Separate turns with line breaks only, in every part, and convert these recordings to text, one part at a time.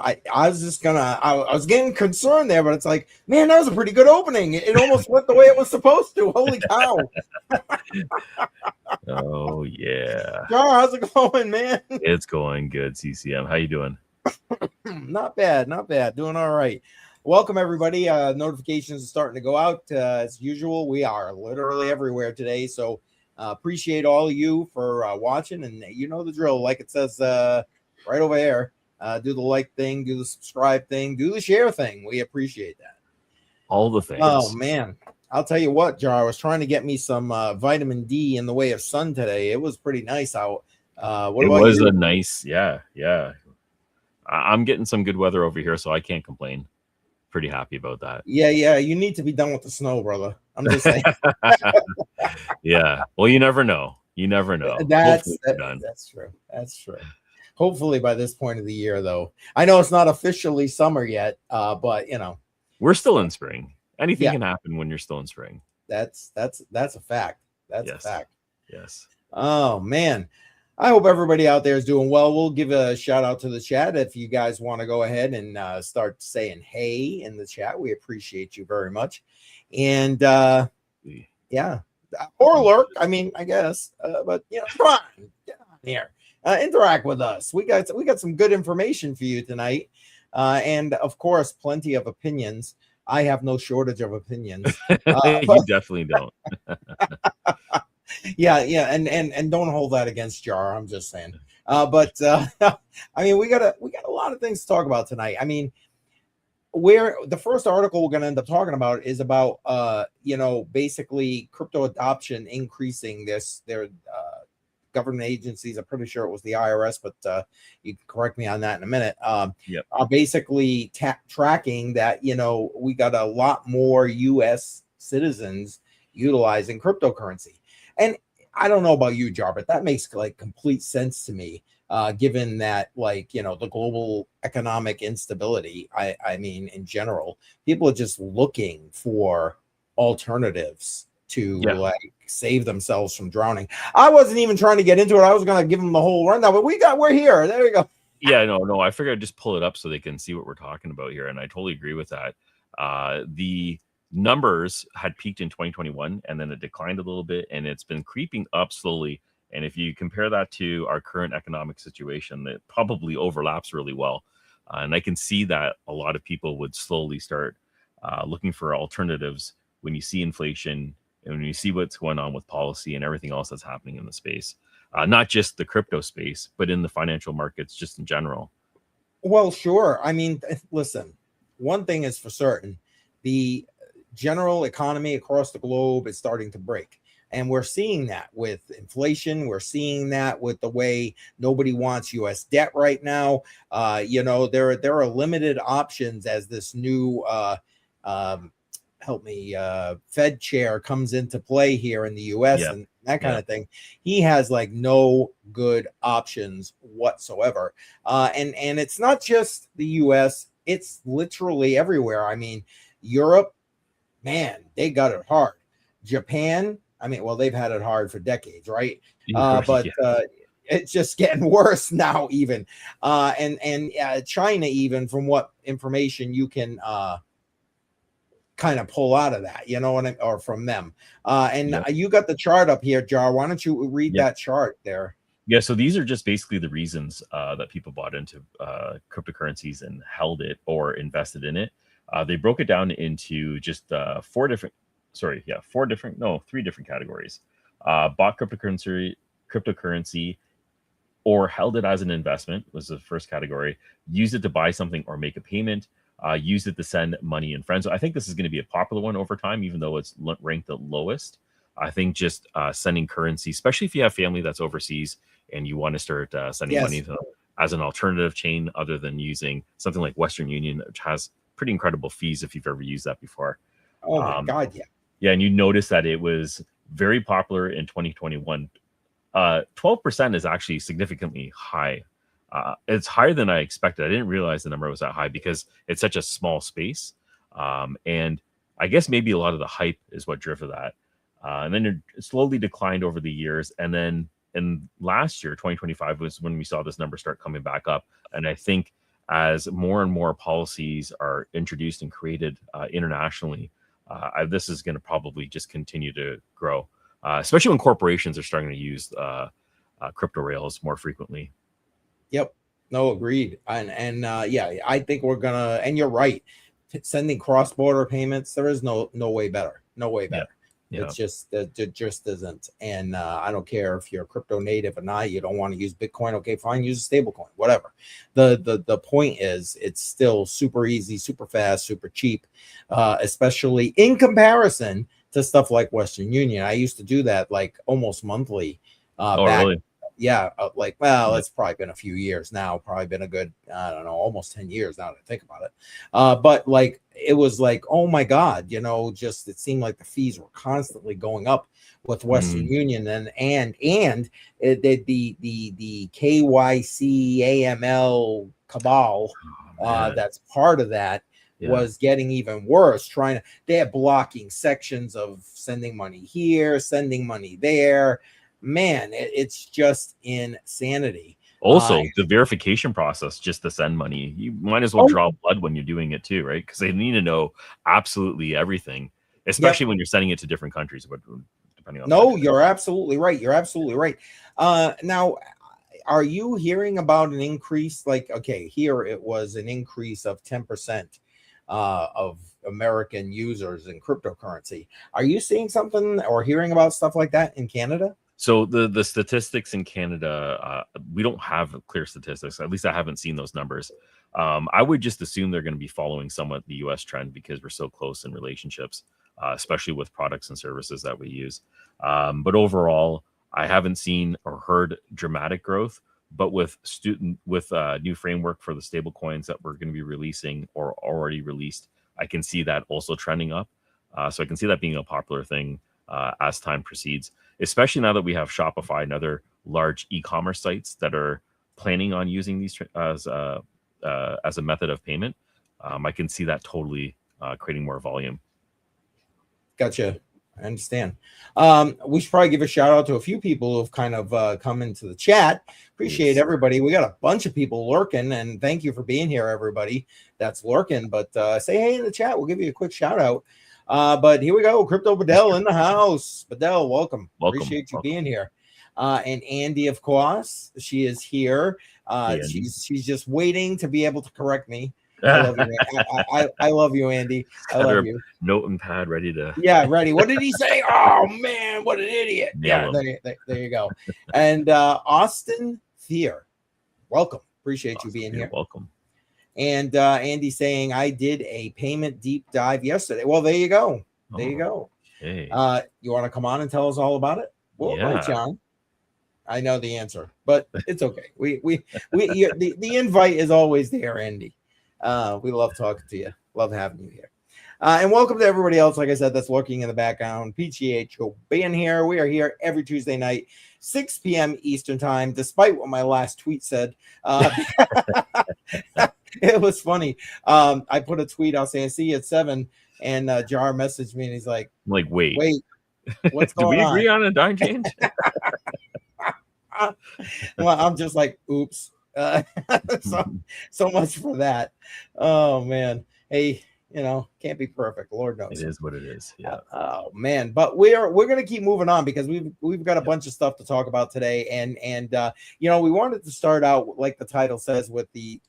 I was just I was getting concerned there, but it's like, man, that was a pretty good opening. It almost went the way it was supposed to. Holy cow.
Oh yeah.
Jar, how's it going, man?
It's going good, CCM. How you doing?
Not bad, not bad. Doing all right. Welcome everybody. Notifications are starting to go out as usual. We are literally everywhere today, so appreciate all of you for watching, and you know the drill. Like it says right over there, do the like thing, do the subscribe thing, do the share thing. We appreciate that.
All the things.
Oh man, I'll tell you what, Jar. I was trying to get me some vitamin D in the way of sun today. It was pretty nice out. What
it
about
was
you?
a nice, yeah. I'm getting some good weather over here, so I can't complain. Pretty happy about that.
Yeah. You need to be done with the snow, brother. I'm just saying.
Yeah. Well, you never know. You never know.
That's true. That's true. Hopefully by this point of the year, though. I know it's not officially summer yet, but you know,
we're still in spring. Anything can happen when you're still in spring.
That's a fact. That's a fact.
Yes.
Oh man. I hope everybody out there is doing well. We'll give a shout out to the chat if you guys want to go ahead and start saying hey in the chat. We appreciate you very much. And yeah, or lurk. I mean, I guess, but you know, come on, get on here, interact with us. We got some good information for you tonight, and of course, plenty of opinions. I have no shortage of opinions.
You definitely don't.
Yeah, and don't hold that against Jar. I'm just saying. But I mean, we got a lot of things to talk about tonight. I mean, where the first article we're going to end up talking about is about you know, basically crypto adoption increasing. Their government agencies, I'm pretty sure it was the IRS, but you can correct me on that in a minute. Are basically tracking that, you know, we got a lot more U.S. citizens utilizing cryptocurrency. And I don't know about you, Jar, but that makes like complete sense to me, given that, like, you know, the global economic instability. I mean, in general, people are just looking for alternatives to like save themselves from drowning. I wasn't even trying to get into it. I was going to give them the whole rundown, but we're here. There we go.
Yeah, no. I figured I'd just pull it up so they can see what we're talking about here. And I totally agree with that. The numbers had peaked in 2021 and then it declined a little bit and it's been creeping up slowly. And if you compare that to our current economic situation, that probably overlaps really well. And I can see that a lot of people would slowly start looking for alternatives when you see inflation and when you see what's going on with policy and everything else that's happening in the space. Not just the crypto space, but in the financial markets just in general.
Well, sure. I mean, listen, one thing is for certain. The general economy across the globe is starting to break. And we're seeing that with inflation. We're seeing that with the way nobody wants U.S. debt right now. You know, there are limited options as this new Fed chair comes into play here in the U.S. and that kind of thing. He has like no good options whatsoever. And it's not just the U.S. It's literally everywhere. I mean, Europe, man, they got it hard. Japan, I mean, well, they've had it hard for decades, right? But it's just getting worse now, even. And China, even from what information you can kind of pull out of that, you know, or from them. You got the chart up here, Jar. Why don't you read that chart there?
Yeah, so these are just basically the reasons that people bought into cryptocurrencies and held it or invested in it. They broke it down into just three different categories. Bought cryptocurrency or held it as an investment was the first category. Used it to buy something or make a payment. Used it to send money and friends. So I think this is going to be a popular one over time, even though it's ranked the lowest. I think just sending currency, especially if you have family that's overseas and you want to start sending money to them as an alternative chain other than using something like Western Union, which has pretty incredible fees if you've ever used that before.
Oh my God, yeah.
Yeah, and you notice that it was very popular in 2021. 12% is actually significantly high. It's higher than I expected. I didn't realize the number was that high because it's such a small space. And I guess maybe a lot of the hype is what drove that. And then it slowly declined over the years. And then in last year, 2025, was when we saw this number start coming back up. And I think as more and more policies are introduced and created internationally, this is going to probably just continue to grow, especially when corporations are starting to use crypto rails more frequently.
Yep. No, agreed. And yeah, I think we're gonna. And you're right. Sending cross-border payments, there is no way better. No way better.
Yeah.
It's just it just isn't. And I don't care if you're crypto native or not. You don't want to use Bitcoin. Okay, fine. Use a stable coin. Whatever. The point is, it's still super easy, super fast, super cheap, especially in comparison to stuff like Western Union. I used to do that like almost monthly. Back
Really?
yeah, like, well, it's probably been a few years now, probably been a good, I don't know, almost 10 years now that I think about it. But like, it was like, oh my God, just, it seemed like the fees were constantly going up with Western Union and the KYC AML cabal that's part of that was getting even worse. They're blocking sections of sending money here, sending money there. Man, it's just insanity.
Also, the verification process just to send money, you might as well draw blood when you're doing it too, right? Because they need to know absolutely everything, especially when you're sending it to different countries. Depending on
no, you're absolutely right. You're absolutely right. Now, are you hearing about an increase? Like, okay, here it was an increase of 10% of American users in cryptocurrency. Are you seeing something or hearing about stuff like that in Canada?
So the statistics in Canada, we don't have clear statistics. At least I haven't seen those numbers. I would just assume they're going to be following somewhat the U.S. trend because we're so close in relationships, especially with products and services that we use. But overall, I haven't seen or heard dramatic growth. But with new framework for the stable coins that we're going to be releasing or already released, I can see that also trending up. So I can see that being a popular thing as time proceeds, especially now that we have Shopify and other large e-commerce sites that are planning on using these as a method of payment. I can see that totally creating more volume.
Gotcha. I understand. We should probably give a shout out to a few people who've kind of come into the chat. Appreciate everybody. We got a bunch of people lurking, and thank you for being here, everybody that's lurking. But say hey in the chat. We'll give you a quick shout out. But here we go. Crypto Bedell in the house. Bedell, welcome. Appreciate you being here. And Andy, of course, she is here. She's just waiting to be able to correct me. I love you. I love you, Andy. I love you.
Note and pad ready to.
Yeah, ready. What did he say? Oh man, what an idiot! Yeah, there you go. And Austin Thier, welcome. Appreciate you being here.
Welcome.
And Andy saying I did a payment deep dive yesterday. Well, there you go. There you go.
Okay.
You want to come on and tell us all about it? Well, right, John. I know the answer, but it's okay. The invite is always there, Andy. We love talking to you. Love having you here. And welcome to everybody else, like I said, that's lurking in the background. PGH being here. We are here every Tuesday night, 6 p.m. Eastern time, despite what my last tweet said. It was funny. I put a tweet out saying, see you at 7, and Jar messaged me, and he's like,
wait,
what's going on?
Did we agree on a time change?
Well, I'm just like, oops. So much for that. Oh, man. Hey, can't be perfect. Lord knows.
It is what it is. Yeah.
Oh man, but we're gonna keep moving on because we've got a bunch of stuff to talk about today, and we wanted to start out like the title says with the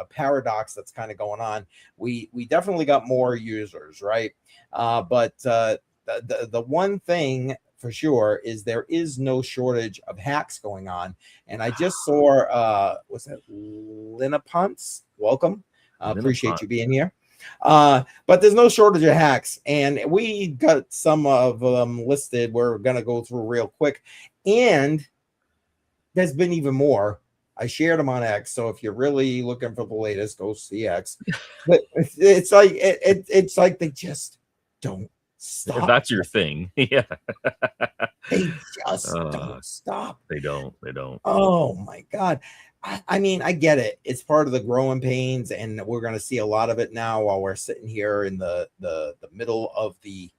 paradox that's kind of going on. We definitely got more users, right? But the one thing for sure is there is no shortage of hacks going on, and I just saw was that Linapunts? Welcome, appreciate you being here. But there's no shortage of hacks, and we got some of them listed. We're gonna go through real quick, and there's been even more. I shared them on X, so if you're really looking for the latest, go see X. But it's like they just don't stop.
If that's your thing, yeah.
They just don't stop.
They don't.
Oh my God. I mean, I get it. It's part of the growing pains, and we're going to see a lot of it now while we're sitting here in the middle of the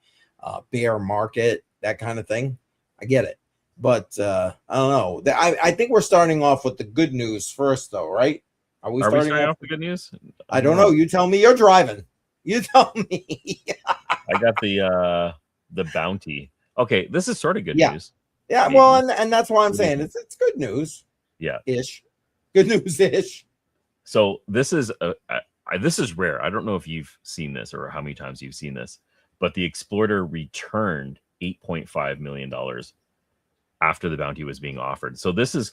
bear market, that kind of thing. I get it. But I don't know. I think we're starting off with the good news first, though, right? Are we
Are we
starting
starting
off?
off with good news?
I don't know. You tell me. You're driving. You tell me.
I got the bounty. Okay, this is sort of good
Yeah.
news.
Yeah.
Maybe.
Well, and that's why I'm
What do you
saying
think?
it's good news
Yeah.
ish. Good news ish.
So this is this is rare. I don't know if you've seen this or how many times you've seen this, but the exploiter returned $8.5 million after the bounty was being offered. So this is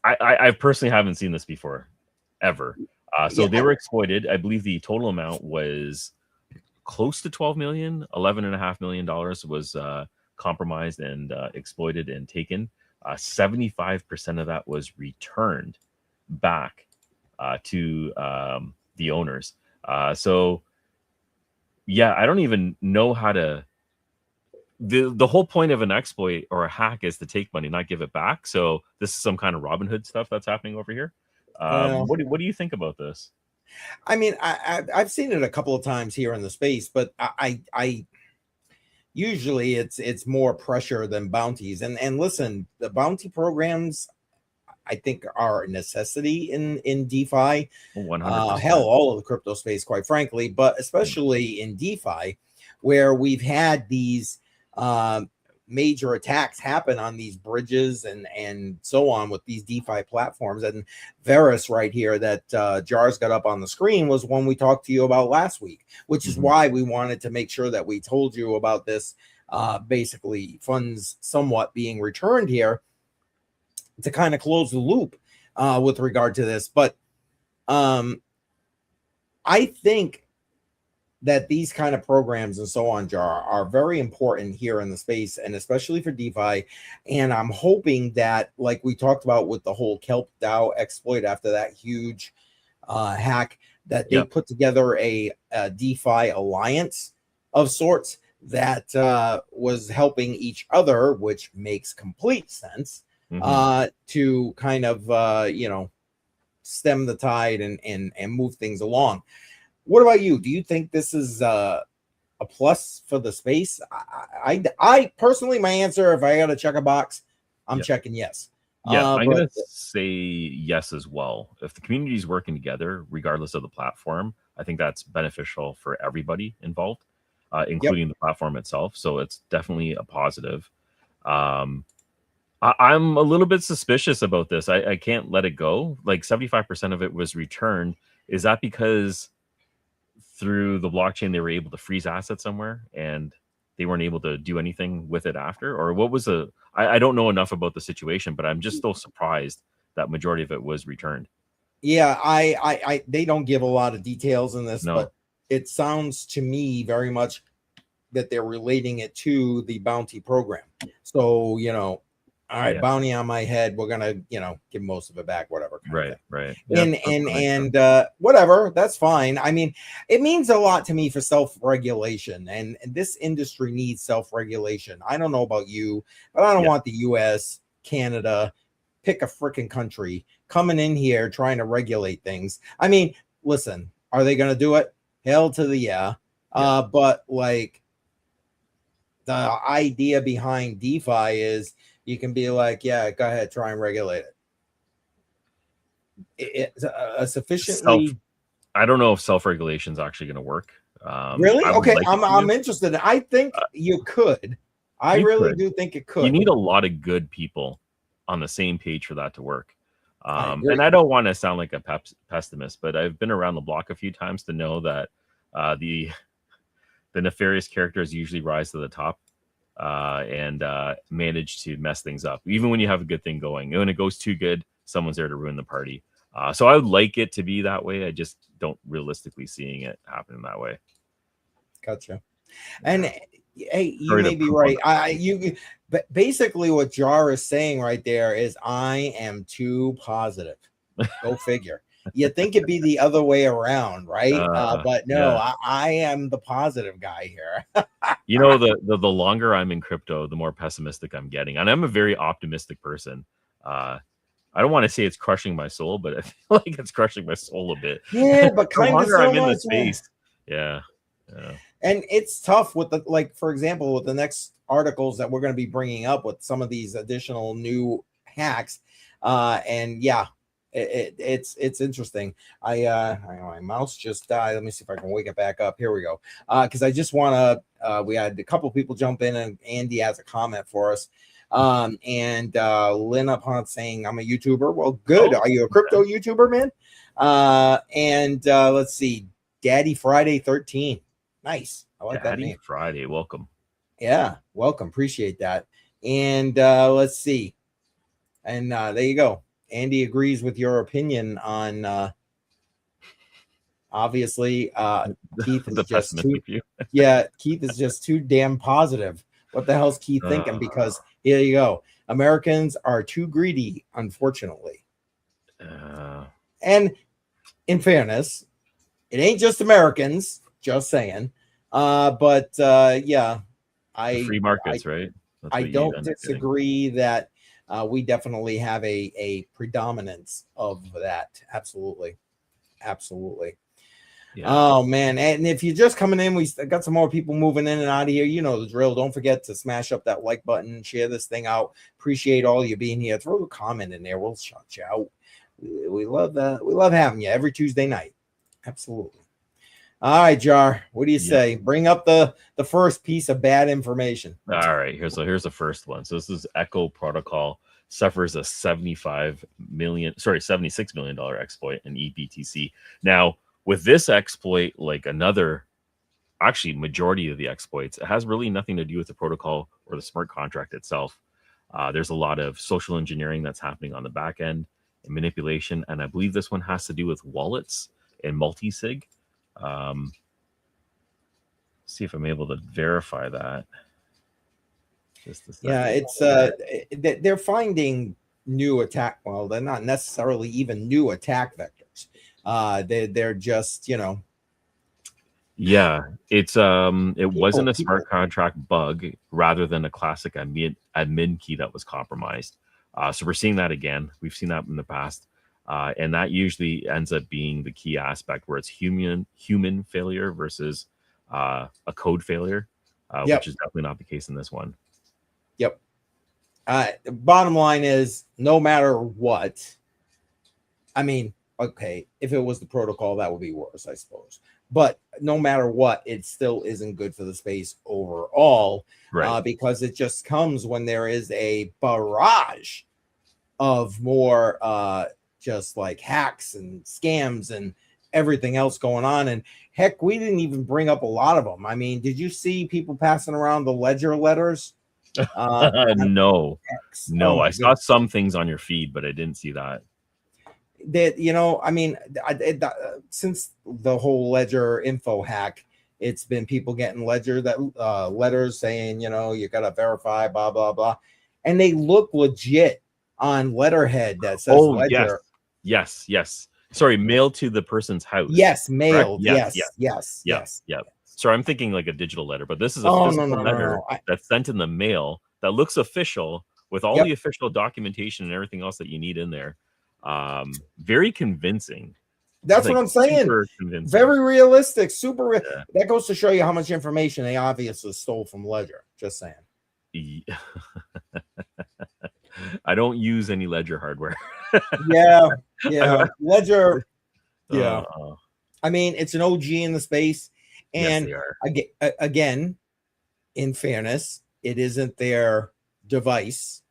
I personally haven't seen this before ever. So
Yeah.
they were exploited. I believe the total amount was close to 12 million. $11.5 million was compromised and exploited and taken. 75% of that was returned back to the owners. So yeah, I don't even know how to. The whole point of an exploit or a hack is to take money, not give it back. So this is some kind of Robin Hood stuff that's happening over here.
Well,
What do you think about this?
I mean, I've seen it a couple of times here in the space, but I usually it's more pressure than bounties. And listen, the bounty programs I think are a necessity in DeFi.
100%.
Hell, all of the crypto space, quite frankly, but especially in DeFi, where we've had these major attacks happen on these bridges and so on with these DeFi platforms. And Verus right here that Jar's got up on the screen was one we talked to you about last week, which is why we wanted to make sure that we told you about this basically funds somewhat being returned here to kind of close the loop with regard to this. But I think that these kind of programs and so on, Jar, are very important here in the space, and especially for DeFi. And I'm hoping that, like we talked about with the whole Kelp DAO exploit after that huge hack, that they put together a DeFi alliance of sorts that was helping each other, which makes complete sense to kind of stem the tide and move things along. What about you? Do you think this is a plus for the space? I personally, my answer, if I got to check a box, I'm checking yes.
Yeah, I'm
But
gonna say yes as well. If the community is working together, regardless of the platform, I think that's beneficial for everybody involved, including the platform itself. So it's definitely a positive. I'm a little bit suspicious about this. I can't let it go. Like 75% of it was returned. Is that because through the blockchain they were able to freeze assets somewhere and they weren't able to do anything with it after? Or what was I don't know enough about the situation, but I'm just still surprised that majority of it was returned.
yeah, I they don't give a lot of details in this,
No.
but it sounds to me very much that they're relating it to the bounty program. So, all right, bounty on my head, we're gonna, give most of it back, whatever.
Right.
And whatever, that's fine. I mean, it means a lot to me for self-regulation, and this industry needs self-regulation. I don't know about you, but I don't want the US, Canada, pick a freaking country coming in here trying to regulate things. I mean, listen, are they gonna do it? Hell to the yeah. But like, the idea behind DeFi is you can be like, yeah, go ahead, try and regulate it. It's a sufficiently.
I don't know if self-regulation is actually going to work.
Really? Okay,
like
I'm interested. I think you could. I really do think it could.
You need a lot of good people on the same page for that to work.
And
I don't want to sound like a pessimist, but I've been around the block a few times to know that the nefarious characters usually rise to the top and manage to mess things up, even when you have a good thing going. And when it goes too good, someone's there to ruin the party. So I would like it to be that way. I just don't realistically seeing it happening that way.
Gotcha. And hey, you may be right. But basically what Jar is saying right there is I am too positive. Go figure. You think it'd be the other way around, right? But no, I am the positive guy here.
The longer I'm in crypto, the more pessimistic I'm getting. And I'm a very optimistic person. I don't want to say it's crushing my soul, but I feel like it's crushing my soul a bit.
Yeah, but
the longer I'm in the space. Yeah.
And it's tough with for example, with the next articles that we're going to be bringing up with some of these additional new hacks. And yeah, it's interesting. My mouse just died. Let me see if I can wake it back up. Here we go. Because I just want to. We had a couple people jump in, and Andy has a comment for us. And Lynn upon saying I'm a YouTuber. Well, good. Are you a crypto YouTuber, man? And let's see, Daddy Friday 13. Nice. I like that name.
Friday, welcome.
Yeah, welcome. Appreciate that. And let's see. And there you go. Andy agrees with your opinion on obviously Keith is just too yeah, Keith is just too damn positive. What the hell's Keith thinking? Because here you go. Americans are too greedy, unfortunately. And in fairness, it ain't just Americans, just saying. But yeah,
the free markets, right?
I don't disagree that we definitely have a predominance of that. Absolutely. Yeah. Oh man, and if you're just coming in, we got some more people moving in and out of here. You know the drill. Don't forget to smash up that like button, share this thing out. Appreciate all you being here. Throw a comment in there. We'll shout you out. We love that. We love having you every Tuesday night. Absolutely. All right, Jar. What do you say? Bring up the first piece of bad information.
All right. Here's the first one. So this is Echo Protocol suffers a $76 million exploit in eBTC. Now, with this exploit, like actually majority of the exploits, it has really nothing to do with the protocol or the smart contract itself. There's a lot of social engineering that's happening on the back end and manipulation. And I believe this one has to do with wallets and multi-sig. See if I'm able to verify that. Just a second.
Yeah, it's they're finding new attack. Well, they're not necessarily even new attack vectors. They're just, you know.
Yeah, it wasn't a smart contract bug rather than a classic admin key that was compromised. So we're seeing that again. We've seen that in the past. And that usually ends up being the key aspect where it's human failure versus a code failure, which is definitely not the case in this one.
Yep. Bottom line is, no matter what, I mean, okay, if it was the protocol, that would be worse, I suppose. But no matter what, it still isn't good for the space overall,
right?
Because it just comes when there is a barrage of more just like hacks and scams and everything else going on. And heck, we didn't even bring up a lot of them. I mean, did you see people passing around the ledger letters?
No. I saw some things on your feed, but I didn't see that.
That, you know, I mean, since the whole ledger info hack, it's been people getting ledger letters saying, you know, you got to verify, blah, blah, blah. And they look legit on letterhead that says ledger.
Yes. Sorry, mailed to the person's house.
Yes, mailed. Yes.
Sorry, I'm thinking like a digital letter, but this is a physical letter that's sent in the mail that looks official with all the official documentation and everything else that you need in there. Very convincing.
That's what I'm saying. Very realistic, super. That goes to show you how much information they obviously stole from Ledger. Just saying.
I don't use any Ledger hardware.
yeah. Ledger. Yeah. I mean, it's an OG in the space, and again, in fairness, it isn't their device.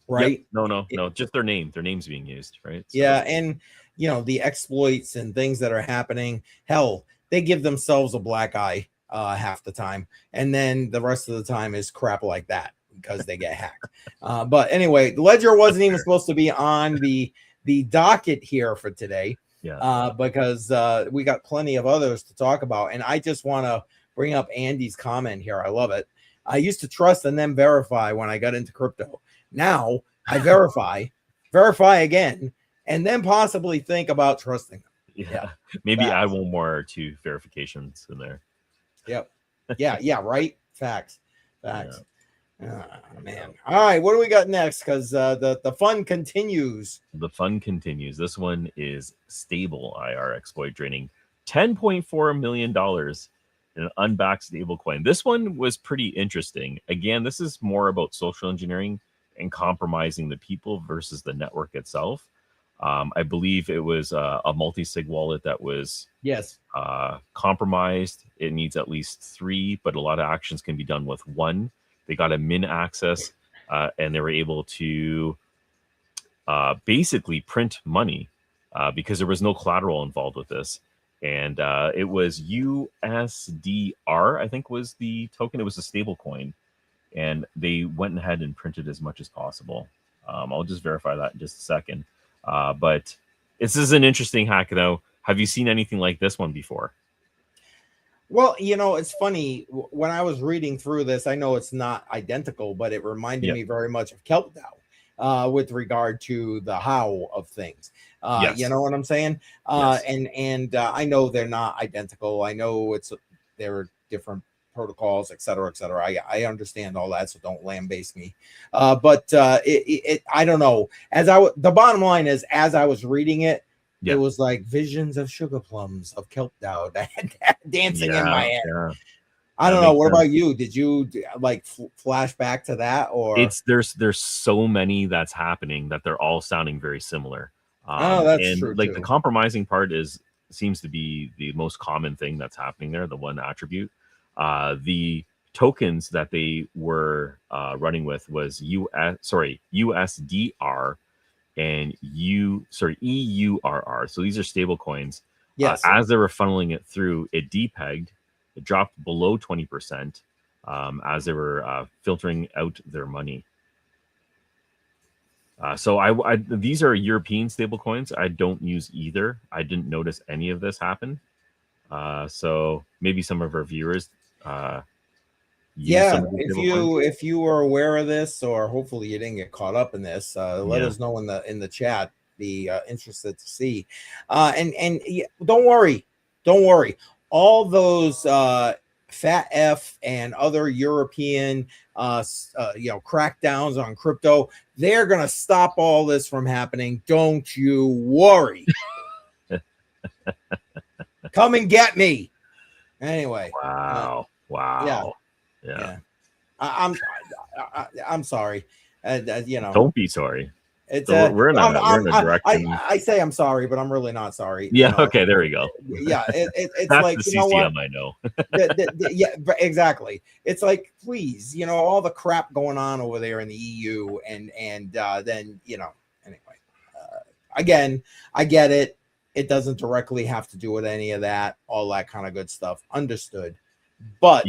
Right?
Yep. No. Just their name. Their name's being used, right?
So. Yeah, and you know, the exploits and things that are happening. Hell, they give themselves a black eye half the time, and then the rest of the time is crap like that because they get hacked. But anyway, Ledger wasn't even supposed to be on the docket here for today. Because we got plenty of others to talk about, and I just want to bring up Andy's comment here. I love it. I used to trust and then verify when I got into crypto. Now I verify again, and then possibly think about trusting them.
Maybe add one more or two verifications in there.
Yep. Yeah. Right. Facts. Oh, man. All right. What do we got next? Because the fun continues.
The fun continues. This one is stable IR exploit draining $10.4 million in an unbacked stable coin. This one was pretty interesting. Again, this is more about social engineering and compromising the people versus the network itself. I believe it was a multi-sig wallet that was
Yes.
compromised. It needs at least 3, but a lot of actions can be done with 1. They got a min access, and they were able to basically print money because there was no collateral involved with this. And it was USDR, I think was the token. It was a stable coin. And they went ahead and printed as much as possible. I'll just verify that in just a second. But this is an interesting hack, though. Have you seen anything like this one before?
Well, it's funny. When I was reading through this, I know it's not identical, but it reminded me very much of KelpDAO with regard to the how of things.
Yes.
You know what I'm saying?
Yes.
And I know they're not identical. I know they're different protocols, et cetera, et cetera. I understand all that, so don't lambaste me. But I don't know. The bottom line is, as I was reading it, it was like visions of sugar plums of KelpDAO dancing in my head.
Yeah.
I don't know. What about you? Did you like flash back to that, or
there's so many that's happening that they're all sounding very similar.
That's true.
Like
too.
the compromising part seems to be the most common thing that's happening there. The one attribute, the tokens that they were running with was USDR and EURR. So these are stable coins.
Yes.
As they were funneling it through, it depegged. It dropped below 20% as they were filtering out their money. So these are European stable coins. I don't use either. I didn't notice any of this happen. So maybe some of our viewers
if you were aware of this, or hopefully you didn't get caught up in this, let us know in the chat. Be interested to see. And don't worry. All those Fat F and other European crackdowns on crypto, they're gonna stop all this from happening. Don't you worry. Come and get me. Anyway.
Wow. Yeah.
I'm sorry.
Don't be sorry.
It's
we're in a direction.
I say I'm sorry, but I'm really not sorry.
Yeah. Okay. There we go.
Yeah. It's
that's
like,
the CCM,
you know what?
I know.
Yeah, exactly. It's like, please, all the crap going on over there in the EU, and then anyway. Again, I get it. It doesn't directly have to do with any of that, all that kind of good stuff. Understood. But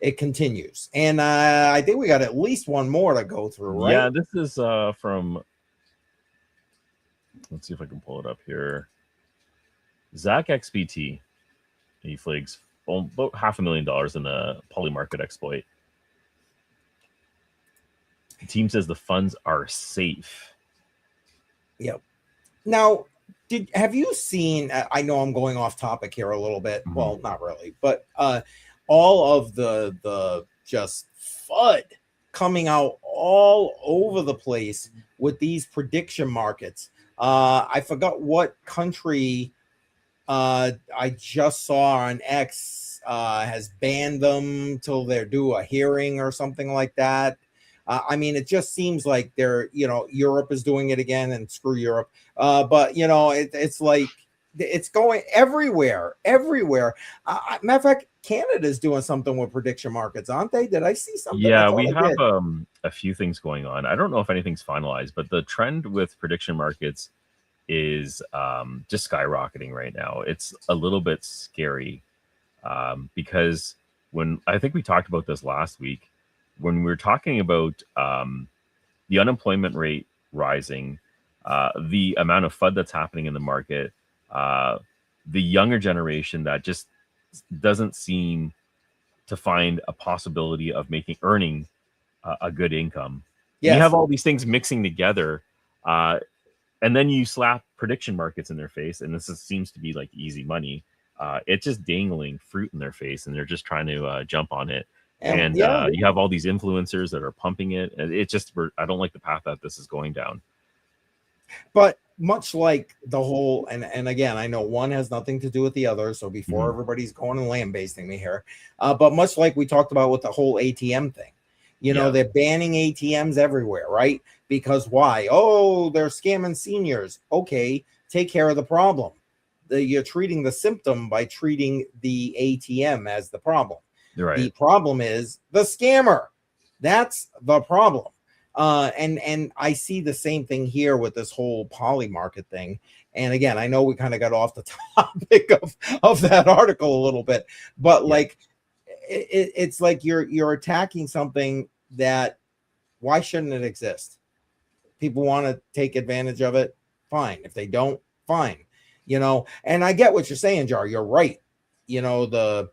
it continues. And I think we got at least one more to go through, right?
Yeah, this is from, let's see if I can pull it up here. Zach XBT. He flags about $500,000 in a polymarket exploit. The team says the funds are safe.
Yep. Now, have you seen, I know I'm going off topic here a little bit. Well, not really, but all of the just FUD coming out all over the place with these prediction markets. I forgot what country I just saw on X has banned them till they're due a hearing or something like that. I mean, it just seems like Europe is doing it again, and screw Europe. But it's like it's going everywhere. Matter of fact, Canada's doing something with prediction markets, aren't they? Did I see something?
Yeah, we have a few things going on. I don't know if anything's finalized, but the trend with prediction markets is just skyrocketing right now. It's a little bit scary because I think we talked about this last week, when we were talking about the unemployment rate rising, the amount of FUD that's happening in the market, the younger generation that just doesn't seem to find a possibility of earning a good income. Yes. You have all these things mixing together, and then you slap prediction markets in their face, and seems to be like easy money. It's just dangling fruit in their face, and they're just trying to jump on it. And you have all these influencers that are pumping it. I don't like the path that this is going down.
But much like the whole, and again, I know one has nothing to do with the other, so before everybody's going and lambasting me here, but much like we talked about with the whole ATM thing, You know,
Yeah.
they're banning ATMs everywhere, right? Because why? Oh, they're scamming seniors. Okay, take care of the problem. You're treating the symptom by treating the ATM as the problem.
Right.
The problem is the scammer. That's the problem. And I see the same thing here with this whole poly market thing. And again, I know we kind of got off the topic of that article a little bit, but
Yeah.
like it's like you're attacking something that, why shouldn't it exist? People want to take advantage of it, fine. If they don't, fine. You know, and I get what you're saying, Jar. You're right. You know, the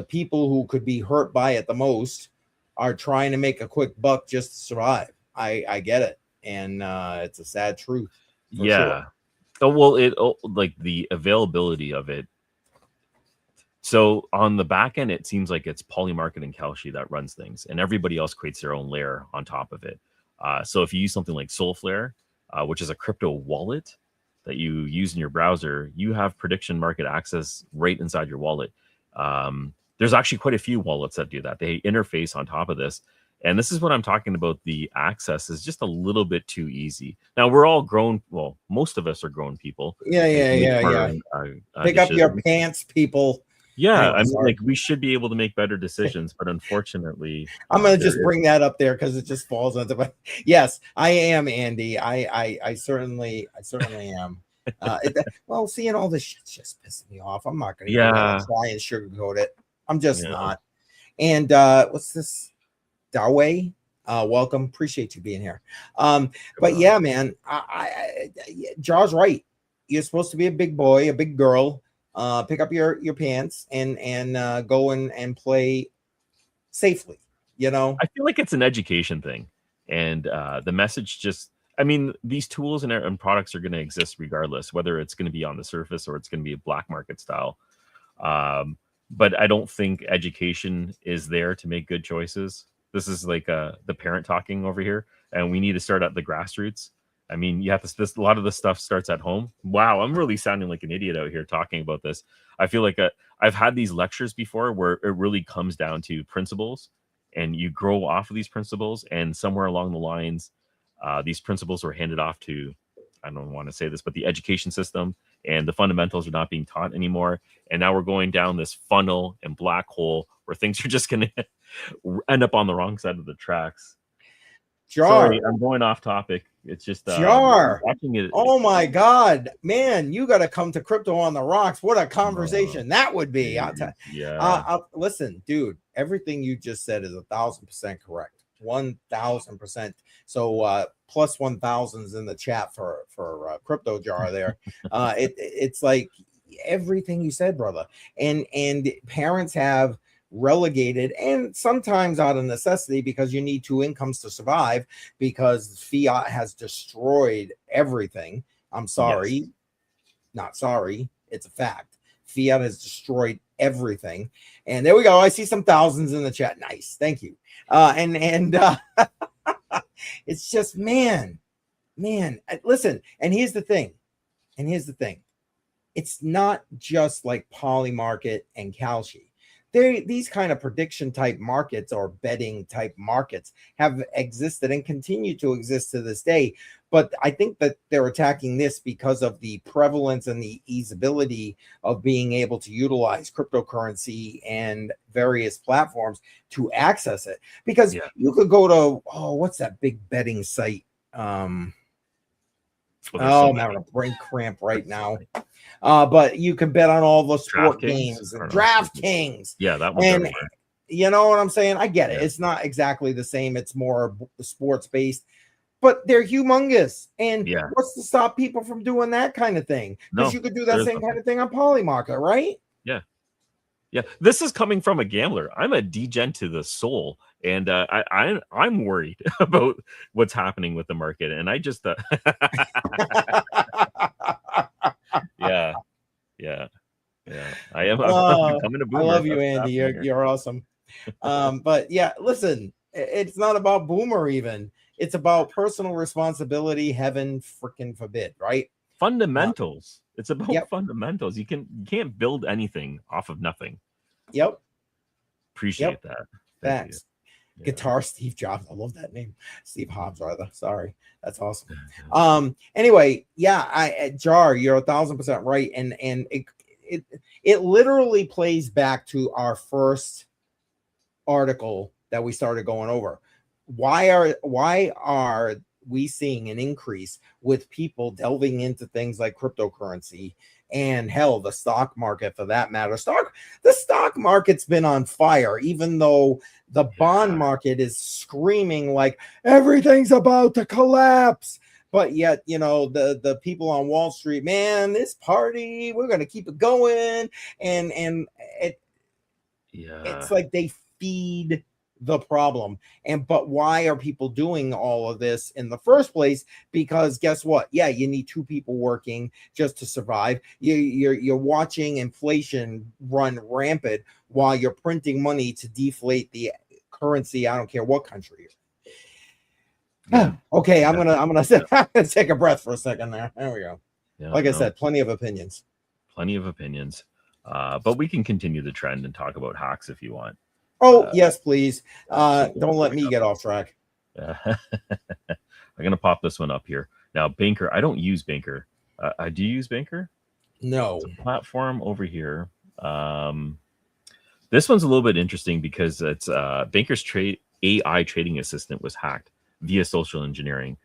people who could be hurt by it the most are trying to make a quick buck just to survive. I get it, and it's a sad truth for
Yeah.
sure.
Oh, well, like the availability of it. So on the back end, it seems like it's Polymarket and Kalshi that runs things, and everybody else creates their own layer on top of it. So if you use something like Soulflare, which is a crypto wallet that you use in your browser, you have prediction market access right inside your wallet. There's actually quite a few wallets that do that. They interface on top of this. And this is what I'm talking about. The access is just a little bit too easy. Now, we're all grown. Well, most of us are grown people
Yeah,
and
yeah,
can make
yeah, yeah.
smarter
Pick up your
decisions.
pants, people.
Yeah,
Anyway,
I mean,
sorry.
like, we should be able to make better decisions, but unfortunately,
I'm gonna
there
just bring
isn't.
that up there because it just falls into my. Yes, I am, Andy. I certainly am. Well, seeing all this shit's just pissing me off. I'm not gonna even gonna
Yeah,
try and sugarcoat it. I'm just
yeah.
not. And what's this? Dawei? Welcome. Appreciate you being here. But yeah, man, Jaw's right. You're supposed to be a big boy, a big girl. Pick up your pants and go and play safely. You know.
I feel like it's an education thing, and the message just. I mean, these tools and products are going to exist regardless, whether it's going to be on the surface or it's going to be a black market style. Um, but I don't think education is there to make good choices. This is like the parent talking over here, and we need to start at the grassroots. I mean, you have to. A lot of the stuff starts at home. Wow, I'm really sounding like an idiot out here talking about this. I feel like I've had these lectures before where it really comes down to principles, and you grow off of these principles. And somewhere along the lines, these principles were handed off to, I don't want to say this, but the education system, and the fundamentals are not being taught anymore. And now we're going down this funnel and black hole where things are just going to end up on the wrong side of the tracks.
Jar.
Sorry, I'm going off topic. It's just
Jar.
watching it.
Oh my God, man, you got to come to Crypto on the Rocks. What a conversation that would be.
Yeah.
Listen, dude, everything you just said is 1,000% correct. 1,000%. So plus 1,000s in the chat for CryptoJar there. It's like everything you said, brother. And parents have relegated, and sometimes out of necessity, because you need two incomes to survive, because fiat has destroyed everything. I'm sorry,
Yes.
not sorry, it's a fact. Fiat has destroyed everything. And there we go. I see some thousands in the chat. Nice, thank you. And it's just, man, listen. And here's the thing. It's not just like Poly Market and Kalshi. These kind of prediction type markets or betting type markets have existed and continue to exist to this day. But I think that they're attacking this because of the prevalence and the easeability of being able to utilize cryptocurrency and various platforms to access it. Because
Yeah.
you could go to, what's that big betting site?
So
I'm having a brain cramp right now. But you can bet on all the sport games and DraftKings.
Yeah, that one's
And
everywhere.
you know what I'm saying? I get it.
Yeah.
It's not exactly the same. It's more sports based, but they're humongous. And
Yeah.
what's to stop people from doing that kind of thing? Because
No,
you could do
there
that
is
same
nothing.
kind of thing on Polymarket, right?
Yeah. Yeah, this is coming from a gambler. I'm a degen to the soul, and I'm worried about what's happening with the market. And I just, yeah, yeah, yeah. I'm becoming a
I
boomer.
love you,
That's
Andy.
happening here.
You're awesome. But yeah, listen, it's not about boomer even. It's about personal responsibility. Heaven freaking forbid, right?
Fundamentals. It's about
Yep.
fundamentals. You can't build anything off of nothing.
Yep.
Appreciate that. Thank you.
Facts. Guitar Steve Jobs. I love that name. Steve Hobbs, rather. Sorry. That's awesome. Anyway, yeah, Jar, you're 1,000% right. And it literally plays back to our first article that we started going over. Why are we seeing an increase with people delving into things like cryptocurrency and hell, the stock market for that matter? The stock market's been on fire, even though the bond market is screaming like everything's about to collapse. But yet, the people on Wall Street, man, this party, we're gonna keep it going, and it's like they feed the problem. But why are people doing all of this in the first place? Because guess what? Yeah, you need two people working just to survive. You're watching inflation run rampant while you're printing money to deflate the currency. I don't care what country. Okay, I'm gonna take a breath for a second there. There we go. I said, plenty of opinions.
But we can continue the trend and talk about hacks if you want.
Oh, yes, please. Don't let me get off track.
I'm going to pop this one up here. Now, Banker, I don't use Banker. Do you use Banker?
No.
It's a platform over here. This one's a little bit interesting because it's Banker's AI trading assistant was hacked via social engineering.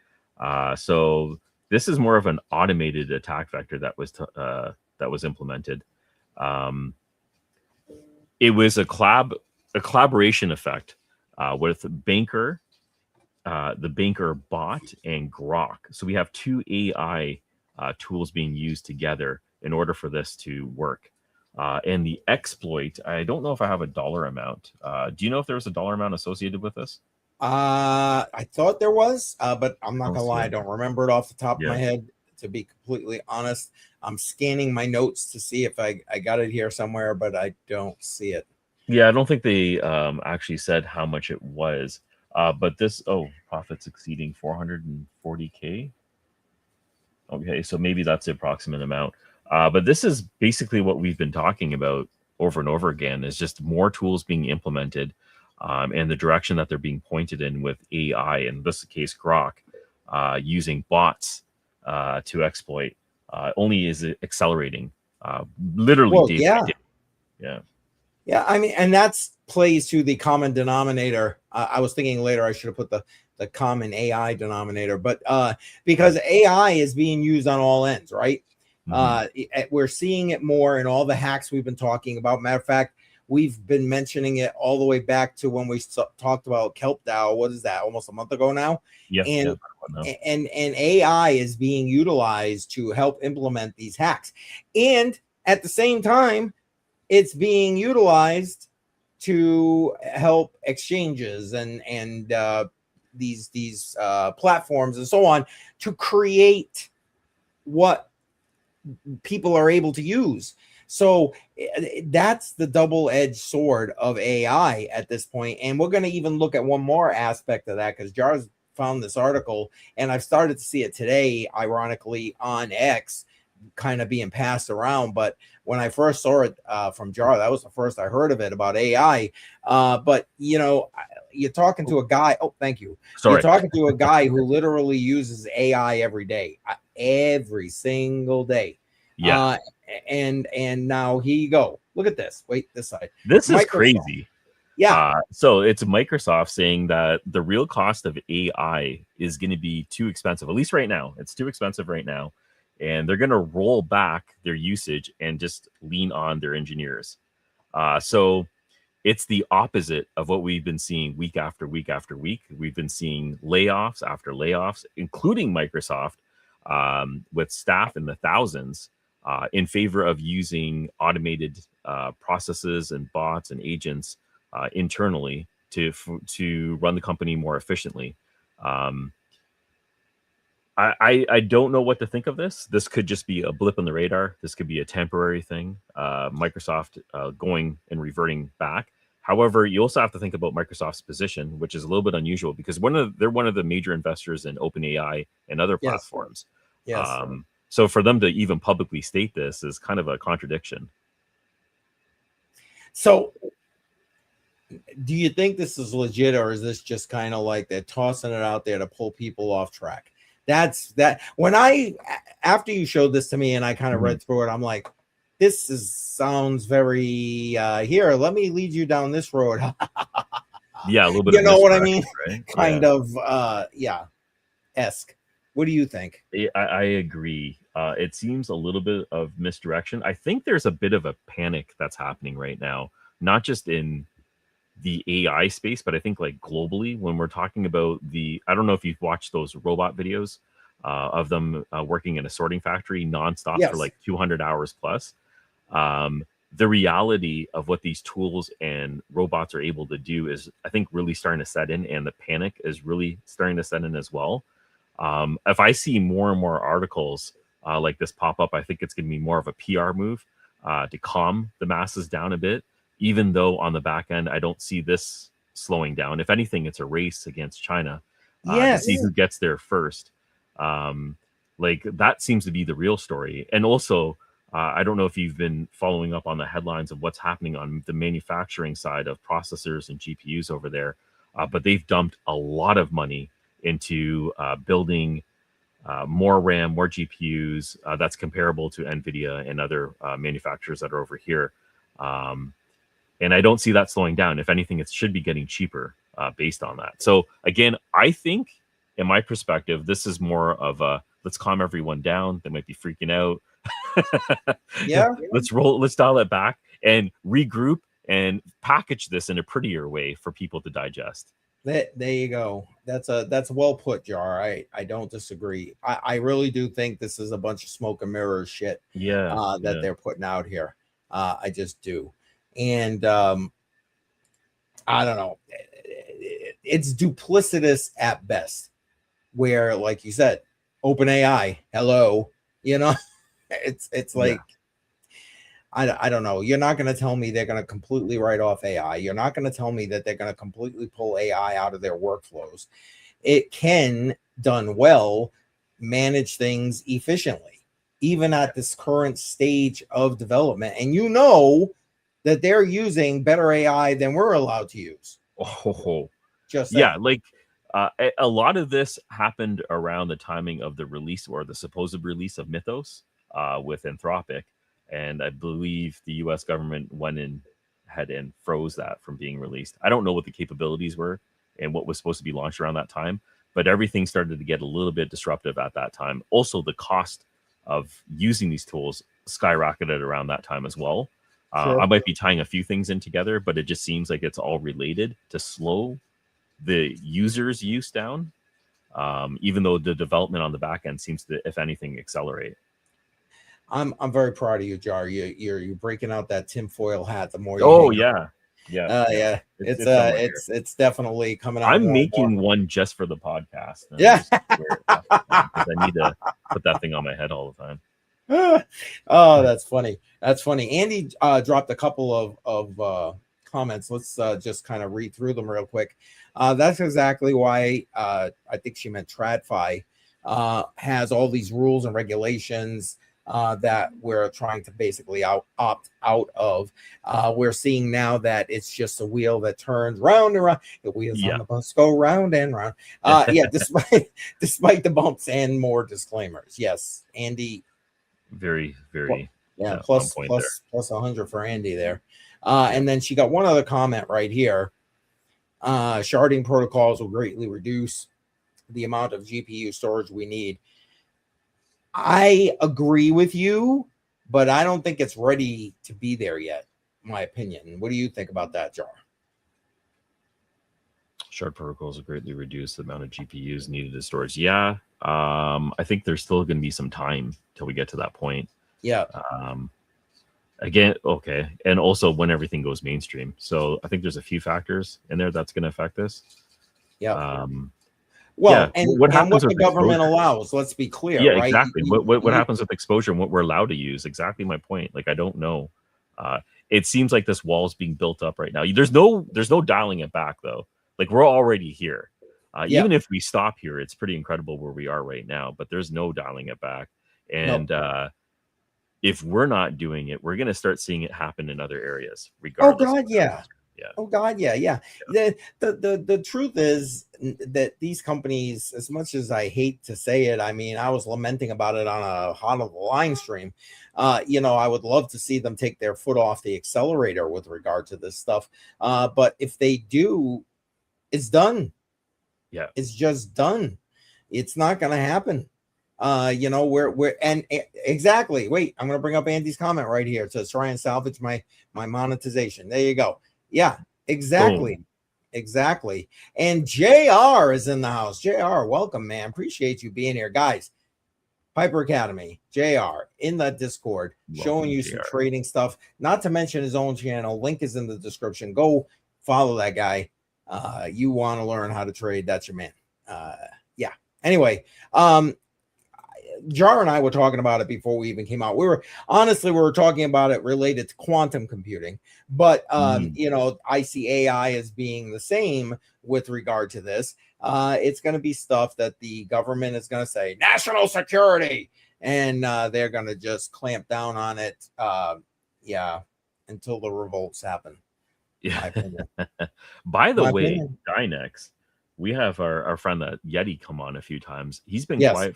So this is more of an automated attack vector that was implemented. It was a collaboration effect with Banker, the Banker bot, and Grok. So we have two AI tools being used together in order for this to work. And the exploit, I don't know if I have a dollar amount. Do you know if there was a dollar amount associated with this?
I thought there was, but I'm not gonna lie, I don't remember it off the top of my head. To be completely honest, I'm scanning my notes to see if I got it here somewhere, but I don't see it.
Yeah, I don't think they actually said how much it was. But this, profits exceeding 440K. Okay, so maybe that's the approximate amount. But this is basically what we've been talking about over and over again, is just more tools being implemented and the direction that they're being pointed in with AI, in this case, Grok, using bots to exploit, only is it accelerating literally day by day.
Yeah, I mean, and that's plays to the common denominator. I was thinking later I should have put the common AI denominator, but because AI is being used on all ends, right? We're seeing it more in all the hacks we've been talking about. Matter of fact, we've been mentioning it all the way back to when we talked about Kelp DAO. What is that? Almost a month ago now. And AI is being utilized to help implement these hacks, and at the same time, it's being utilized to help exchanges and these platforms and so on to create what people are able to use. So that's the double-edged sword of AI at this point. And we're going to even look at one more aspect of that, because Jar's found this article, and I've started to see it today, ironically, on X, kind of being passed around. But when I first saw it from Jar, that was the first I heard of it about AI. But you're talking to a guy. Oh, thank you. Sorry. You're talking to a guy who literally uses AI every day, every single day.
Yeah.
And now here you go. Look at this. Wait, this side.
This is crazy.
Yeah.
So it's Microsoft saying that the real cost of AI is going to be too expensive. At least right now, it's too expensive right now. And they're going to roll back their usage and just lean on their engineers. So it's the opposite of what we've been seeing week after week after week. We've been seeing layoffs after layoffs, including Microsoft, with staff in the thousands in favor of using automated processes and bots and agents internally to run the company more efficiently. I don't know what to think of this. This could just be a blip on the radar. This could be a temporary thing. Microsoft going and reverting back. However, you also have to think about Microsoft's position, which is a little bit unusual because they're one of the major investors in OpenAI and other platforms.
Yes.
So for them to even publicly state this is kind of a contradiction.
So Do you think this is legit, or is this just kind of like they're tossing it out there to pull people off track? That's that. When I after you showed this to me and I kind of
Mhm.
read through it, I'm like, this is sounds very here. Let me lead you down this road.
Yeah, a little bit
You
of
know what I mean?
misdirection, right?
Kind
Yeah.
of yeah, esque. What do you think?
I agree. It seems a little bit of misdirection. I think there's a bit of a panic that's happening right now, not just in the AI space, but I think like globally when we're talking about I don't know if you've watched those robot videos of them working in a sorting factory nonstop for
Yes.
like 200 hours plus. The reality of what these tools and robots are able to do is, I think, really starting to set in, and the panic is really starting to set in as well. If I see more and more articles like this pop up, I think it's going to be more of a PR move to calm the masses down a bit, even though on the back end, I don't see this slowing down. If anything, it's a race against China to see
Yes.
who gets there first. Um, like that seems to be the real story. And also, I don't know if you've been following up on the headlines of what's happening on the manufacturing side of processors and GPUs over there, but they've dumped a lot of money into building more RAM, more GPUs that's comparable to NVIDIA and other manufacturers that are over here. Um, and I don't see that slowing down. If anything, it should be getting cheaper based on that. So again, I think, in my perspective, this is more of a let's calm everyone down. They might be freaking out.
Yeah.
Let's dial it back and regroup and package this in a prettier way for people to digest.
There you go. That's well put, Jar. I don't disagree. I really do think this is a bunch of smoke and mirrors shit
Yeah,
that
yeah,
they're putting out here. I just do. And I don't know. It's duplicitous at best. Where, like you said, open AI, hello, you know, it's
yeah.
like I don't know. You're not going to tell me they're going to completely write off AI. You're not going to tell me that they're going to completely pull AI out of their workflows. It can, done well, manage things efficiently, even at this current stage of development. And you know that they're using better AI than we're allowed to use.
Oh,
Just
yeah.
saying.
Like a lot of this happened around the timing of the release or the supposed release of Mythos with Anthropic, and I believe the U.S. government went in had and froze that from being released. I don't know what the capabilities were and what was supposed to be launched around that time, but everything started to get a little bit disruptive at that time. Also, the cost of using these tools skyrocketed around that time as well. I
Sure.
might be tying a few things in together, but it just seems like it's all related to slow the user's use down, even though the development on the back end seems to, if anything, accelerate.
I'm very proud of you, Jar. You're breaking out that tinfoil hat the more you
Oh
hang.
yeah, yeah, yeah.
Yeah,
It's somewhere here.
it's definitely coming out
I'm
more and more.
making one just for the podcast, and I'm
Yeah.
just gonna wear it half the time because I need to put that thing on my head all the time.
Oh, that's funny. That's funny. Andy dropped a couple of comments. Let's just kind of read through them real quick. That's exactly why I think she meant TradFi has all these rules and regulations that we're trying to basically opt out of. We're seeing now that it's just a wheel that turns round and round. The wheels on
Yeah,
the bus go round and round. Yeah, despite the bumps and more disclaimers. Yes, Andy.
very,
Well,
very
yeah,
on point there.
plus 100 for Andy there.
Yeah,
And then she got one other comment right here. Sharding protocols will greatly reduce the amount of GPU storage we need. I agree with you, but I don't think it's ready to be there yet, in my opinion. What do you think about that, Jar?
shard protocols will greatly reduce the amount of GPUs needed to storage. Yeah, I think there's still going to be some time till we get to that point.
Yeah.
Um, Again, okay, and also when everything goes mainstream. So I think there's a few factors in there that's going to affect this.
Yeah.
Um, yeah,
Well,
what
and
happens
what
with
the government
exposure?
allows, let's be clear,
Yeah,
right?
exactly. What happens with exposure and what we're allowed to use? Exactly my point. Like I don't know. Uh, it seems like this wall is being built up right now. There's no dialing it back though. Like we're already here.
Yeah.
Even if we stop here, it's pretty incredible where we are right now. But there's no dialing it back.
No.
And if we're not doing it, we're going to start seeing it happen in other areas,
Oh
regardless of
God,
what
yeah.
happens. Yeah.
Oh God, yeah, yeah. The truth is that these companies, as much as I hate to say it, I mean, I was lamenting about it on a Hot of the Line stream. I would love to see them take their foot off the accelerator with regard to this stuff. But if they do, it's done.
Yeah.
It's just done. It's not going to happen. Exactly. Wait, I'm going to bring up Andy's comment right here to try and salvage my monetization. There you go. Yeah, exactly.
Boom.
Exactly. And JR is in the house. JR, welcome, man. Appreciate you being here, guys. Piper Academy, JR in that Discord, showing you some trading stuff, not to mention his own channel. Link is in the description. Go follow that guy. You want to learn how to trade, that's your man. Yeah. Anyway, Jar and I were talking about it before we even came out. We were talking about it related to quantum computing, but I see AI as being the same with regard to this. It's going to be stuff that the government is going to say national security, and they're going to just clamp down on it. Until the revolts happen.
Yeah. By the way,
opinion.
Dynex, we have our friend that Yeti come on a few times. He's been
Yes.
quiet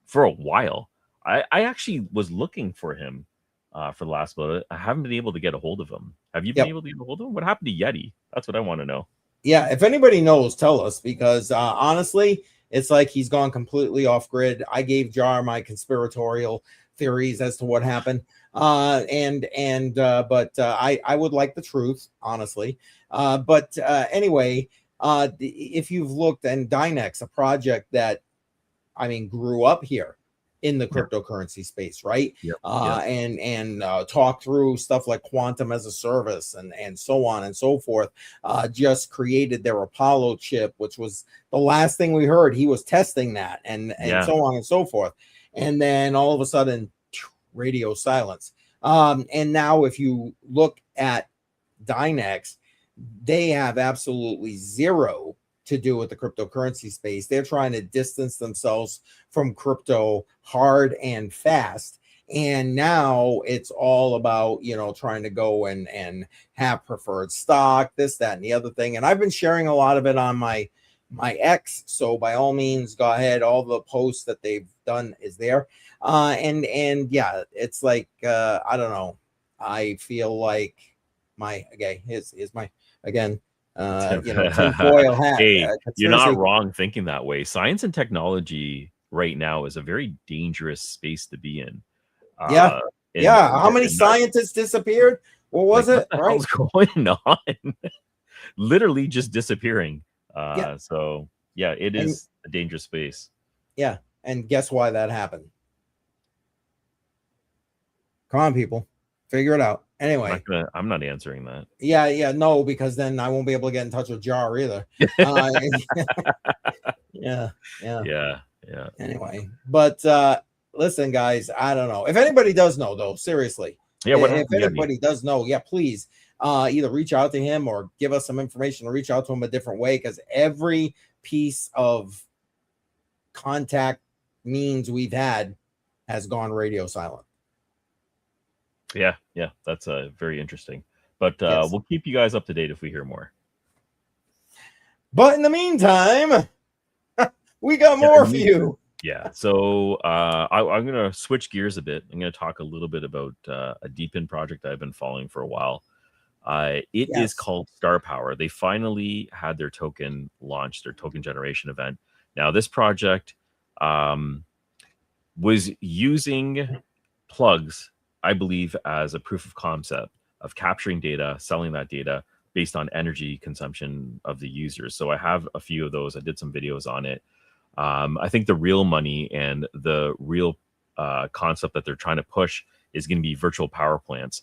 for a while. I actually was looking for him for the last little bit. I haven't been able to get a hold of him. Have you been able to get a hold of him? What happened to Yeti? That's what I want to know.
Yeah, if anybody knows, tell us, because honestly, it's like he's gone completely off grid. I gave Jar my conspiratorial theories as to what happened. But I would like the truth, honestly. Anyway, if you've looked, and Dynex, a project that grew up here in the cryptocurrency space, right? And talk through stuff like quantum as a service and so on and so forth. Just created their Apollo chip, which was the last thing we heard. He was testing that and so on and so forth. And then all of a sudden, radio silence. And now if you look at Dynex, they have absolutely zero to do with the cryptocurrency space. They're trying to distance themselves from crypto hard and fast. And now it's all about, trying to go and have preferred stock, this, that, and the other thing. And I've been sharing a lot of it on my X. So by all means, go ahead. All the posts that they've done is there. Yeah, it's like, I don't know. I feel like here's my, again, tinfoil hat.
Hey, you're not wrong thinking that way. Science and technology right now is a very dangerous space to be in.
How many scientists disappeared? What was it?
What the hell's going on? Literally just disappearing. So yeah, it is a dangerous space.
Yeah, and guess why that happened? Come on, people, figure it out. Anyway,
I'm not answering that.
No, because then I won't be able to get in touch with Jar either. Yeah. Anyway, but listen, guys, I don't know if anybody does know, though. Seriously, if anybody does know, please either reach out to him or give us some information or reach out to him a different way, because every piece of contact means we've had has gone radio silent.
Yeah, that's very interesting. But we'll keep you guys up to date if we hear more.
But in the meantime, we got more for you.
Yeah, so I'm going to switch gears a bit. I'm going to talk a little bit about a deep in project I've been following for a while. It is called Star Power. They finally had their token launched, their token generation event. Now, this project was using plugs, I believe, as a proof of concept of capturing data, selling that data based on energy consumption of the users. So I have a few of those. I did some videos on it. I think the real money and the real concept that they're trying to push is going to be virtual power plants.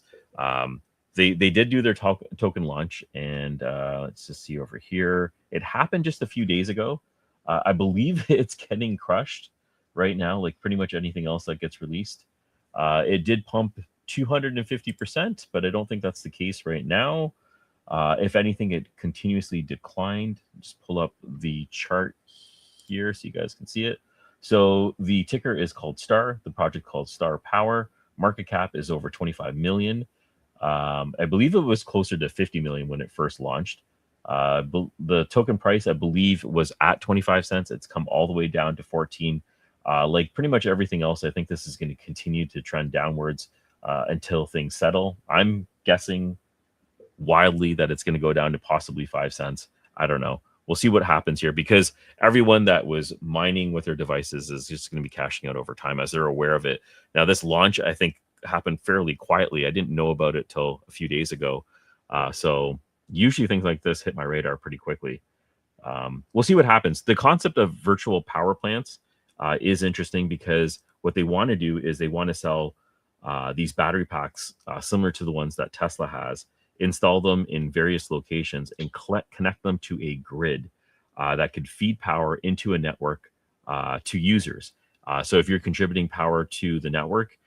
They did do their token launch, and let's just see over here. It happened just a few days ago. I believe it's getting crushed right now, like pretty much anything else that gets released. It did pump 250%, but I don't think that's the case right now. If anything, it continuously declined. Just pull up the chart here so you guys can see it. So the ticker is called STAR, the project called Star Power. Market cap is over 25 million. I believe it was closer to 50 million when it first launched. The token price, I believe, was at 25 cents. It's come all the way down to 14. Like pretty much everything else, I think this is going to continue to trend downwards until things settle. I'm guessing wildly that it's going to go down to possibly 5 cents. I don't know. We'll see what happens here, because everyone that was mining with their devices is just going to be cashing out over time as they're aware of it. Now, this launch, I think, happened fairly quietly. I didn't know about it till a few days ago. So usually things like this hit my radar pretty quickly. We'll see what happens. The concept of virtual power plants is interesting, because what they want to do is they want to sell these battery packs similar to the ones that Tesla has, install them in various locations, and connect them to a grid that could feed power into a network to users. So if you're contributing power to the network,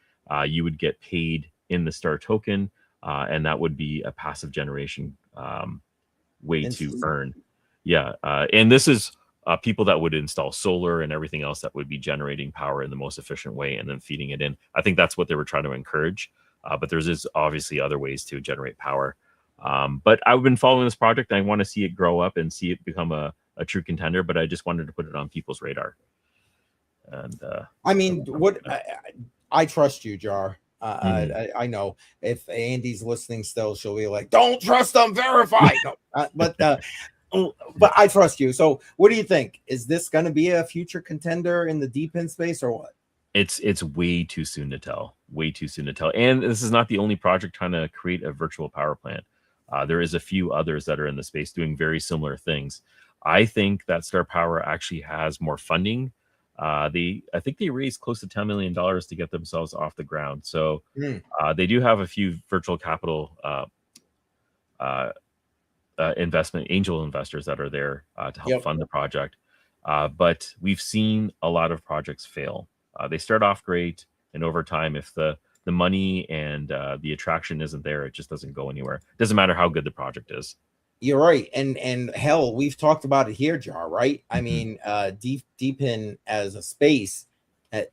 you would get paid in the STAR token, and that would be a passive generation way to earn. Yeah, and this is people that would install solar and everything else that would be generating power in the most efficient way and then feeding it in. I think that's what they were trying to encourage. But there's obviously other ways to generate power. But I've been following this project, and I want to see it grow up and see it become a true contender. But I just wanted to put it on people's radar. And
I mean, I trust you, Jar. I know if Andy's listening still, she'll be like, "Don't trust them, verify." No, but I trust you. So, what do you think? Is this going to be a future contender in the deep in space, or what?
It's way too soon to tell. Way too soon to tell. And this is not the only project trying to create a virtual power plant. There is a few others that are in the space doing very similar things. I think that Star Power actually has more funding. I think they raised close to $10 million to get themselves off the ground. So they do have a few virtual capital investment angel investors that are there to help fund the project. But we've seen a lot of projects fail. They start off great, and over time, if the money and the attraction isn't there, it just doesn't go anywhere. It doesn't matter how good the project is.
You're right, and hell, we've talked about it here, Jar. Right? I mean, deep in as a space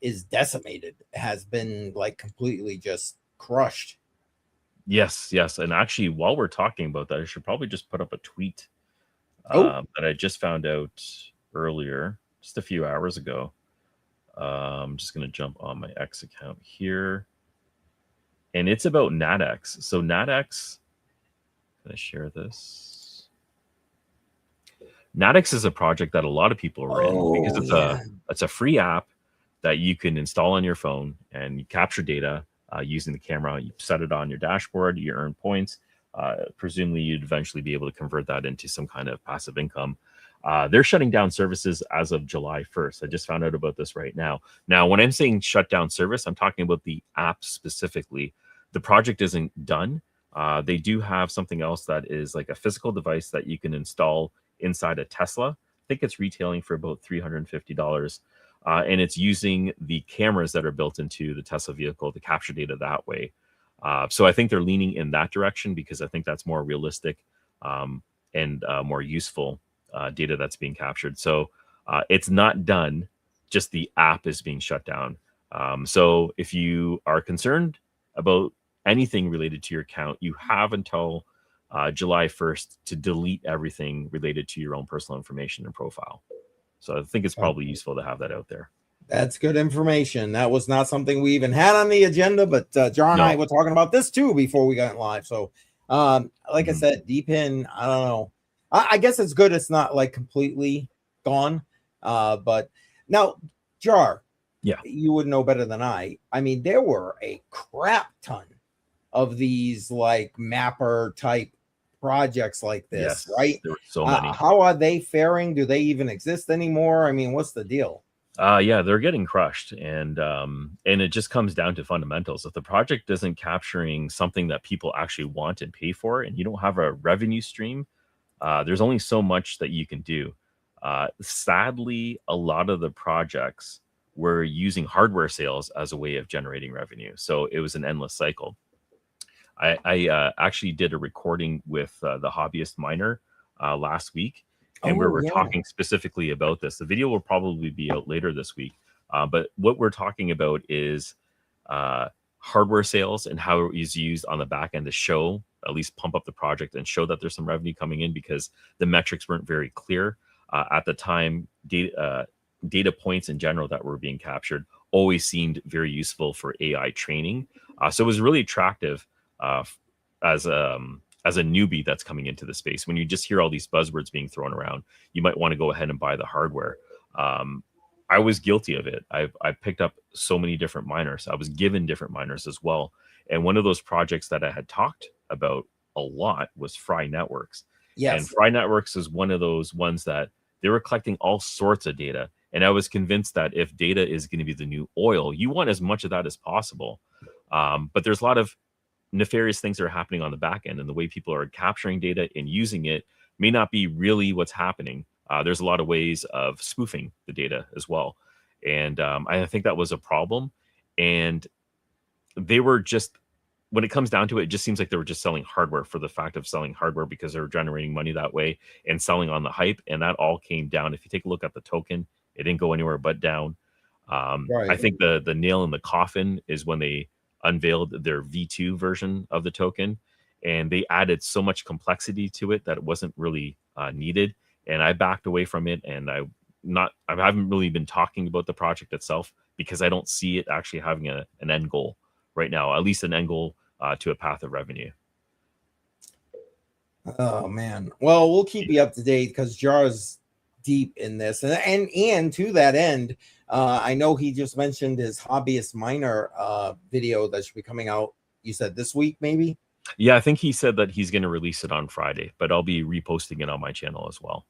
is decimated, has been like completely just crushed.
Yes, and actually, while we're talking about that, I should probably just put up a tweet that I just found out earlier, just a few hours ago. I'm just going to jump on my X account here. And it's about NatX. So NatX, can I share this? NatX is a project that a lot of people are in, because it's a free app that you can install on your phone, and you capture data using the camera. You set it on your dashboard, you earn points. Presumably, you'd eventually be able to convert that into some kind of passive income. They're shutting down services as of July 1st. I just found out about this right now. Now, when I'm saying shut down service, I'm talking about the app specifically. The project isn't done. They do have something else that is like a physical device that you can install inside a Tesla. I think it's retailing for about $350. And it's using the cameras that are built into the Tesla vehicle to capture data that way. So I think they're leaning in that direction, because I think that's more realistic and more useful data that's being captured. So it's not done, just the app is being shut down. So if you are concerned about anything related to your account, you have until July 1st to delete everything related to your own personal information and profile. So I think it's probably useful to have that out there.
That's good information. That was not something we even had on the agenda, but Jar and I were talking about this too before we got live. So like I said, deep in, I don't know. I guess it's good it's not like completely gone. But now, Jar, you would know better than I. I mean, there were a crap ton of these like mapper type projects like this, right?
There were so many.
How are they faring? Do they even exist anymore? I mean, what's the deal?
Yeah, they're getting crushed, and it just comes down to fundamentals. If the project isn't capturing something that people actually want and pay for, and you don't have a revenue stream, there's only so much that you can do. Sadly, a lot of the projects were using hardware sales as a way of generating revenue, so it was an endless cycle. I actually did a recording with the hobbyist miner last week, and we were talking specifically about this. The video will probably be out later this week, but what we're talking about is hardware sales and how it was used on the back end to show, at least pump up the project and show that there's some revenue coming in, because the metrics weren't very clear at the time. Data points in general that were being captured always seemed very useful for AI training. So it was really attractive as a newbie that's coming into the space. When you just hear all these buzzwords being thrown around, you might want to go ahead and buy the hardware. I was guilty of it. I picked up so many different miners. I was given different miners as well. And one of those projects that I had talked about a lot was Fry Networks.
Yes.
And Fry Networks is one of those ones that they were collecting all sorts of data. And I was convinced that if data is going to be the new oil, you want as much of that as possible. But there's a lot of nefarious things that are happening on the back end, and the way people are capturing data and using it may not be really what's happening. There's a lot of ways of spoofing the data as well. And I think that was a problem. And they were just, when it comes down to it, it just seems like they were just selling hardware for the fact of selling hardware, because they were generating money that way and selling on the hype. And that all came down. If you take a look at the token, it didn't go anywhere but down.
Right.
I think the nail in the coffin is when they unveiled their V2 version of the token, and they added so much complexity to it that it wasn't really needed. And I backed away from it, and I haven't really been talking about the project itself, because I don't see it actually having an end goal right now, at least an end goal to a path of revenue.
Oh man. Well, we'll keep you up to date, because Jar's deep in this, and to that end, I know he just mentioned his hobbyist miner video that should be coming out. You said this week, maybe?
Yeah, I think he said that he's going to release it on Friday, but I'll be reposting it on my channel as well.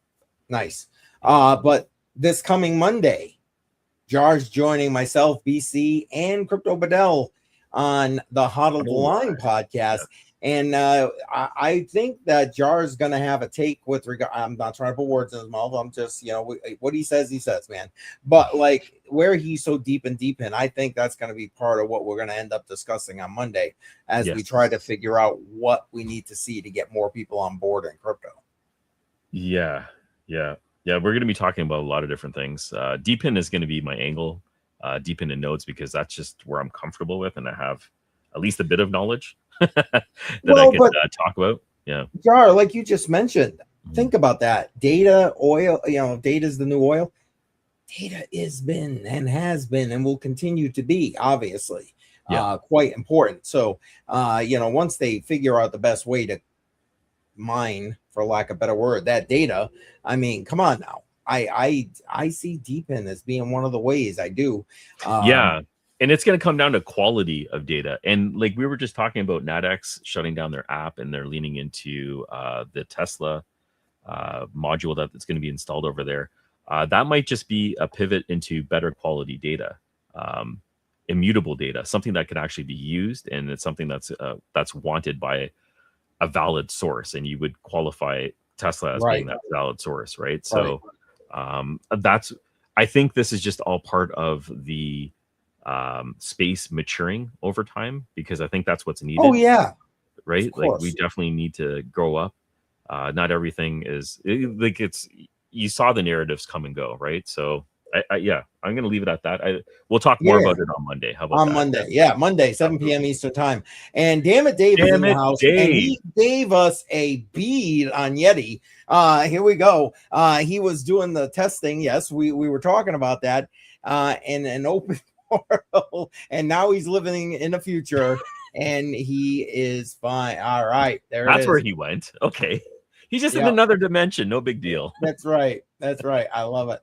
Nice. But this coming Monday, Jar's joining myself, BC, and Crypto Bedell on the Hodl the Line podcast. Yeah. And I think that Jar's going to have a take with regard. I'm not trying to put words in his mouth. I'm just, what he says, man. But like where he's so deep in, I think that's going to be part of what we're going to end up discussing on Monday as we try to figure out what we need to see to get more people on board in crypto.
Yeah. We're going to be talking about a lot of different things. Deepin is going to be my angle, Deepin and nodes, because that's just where I'm comfortable with, and I have at least a bit of knowledge that I can talk about. Yeah.
Jar, like you just mentioned, think about that. Data, oil, data is the new oil. Data has been and will continue to be, obviously, quite important. So, once they figure out the best way to mine, for lack of a better word, that data, I mean, come on now. I see Deepin as being one of the ways. I do.
And it's going to come down to quality of data. And like we were just talking about NatX shutting down their app, and they're leaning into the Tesla module that's going to be installed over there. That might just be a pivot into better quality data, immutable data, something that can actually be used, and it's something that's wanted by a valid source, and you would qualify Tesla as being that valid source, right? So I think this is just all part of the space maturing over time, because I think that's what's needed.
Oh yeah,
right. Like we definitely need to grow up. Not everything is like you saw the narratives come and go, right? So I'm going to leave it at that. We'll talk more about it on Monday. How about
Monday? Yeah, Monday, 7 p.m. Eastern time. And damn it, Dave is in the house, and he gave us a bead on Yeti. Here we go. He was doing the testing. Yes, we were talking about that. In an open portal, and now he's living in the future, and he is fine. All right,
that's where he went. Okay. He's just in another dimension. No big deal.
That's right. I love it.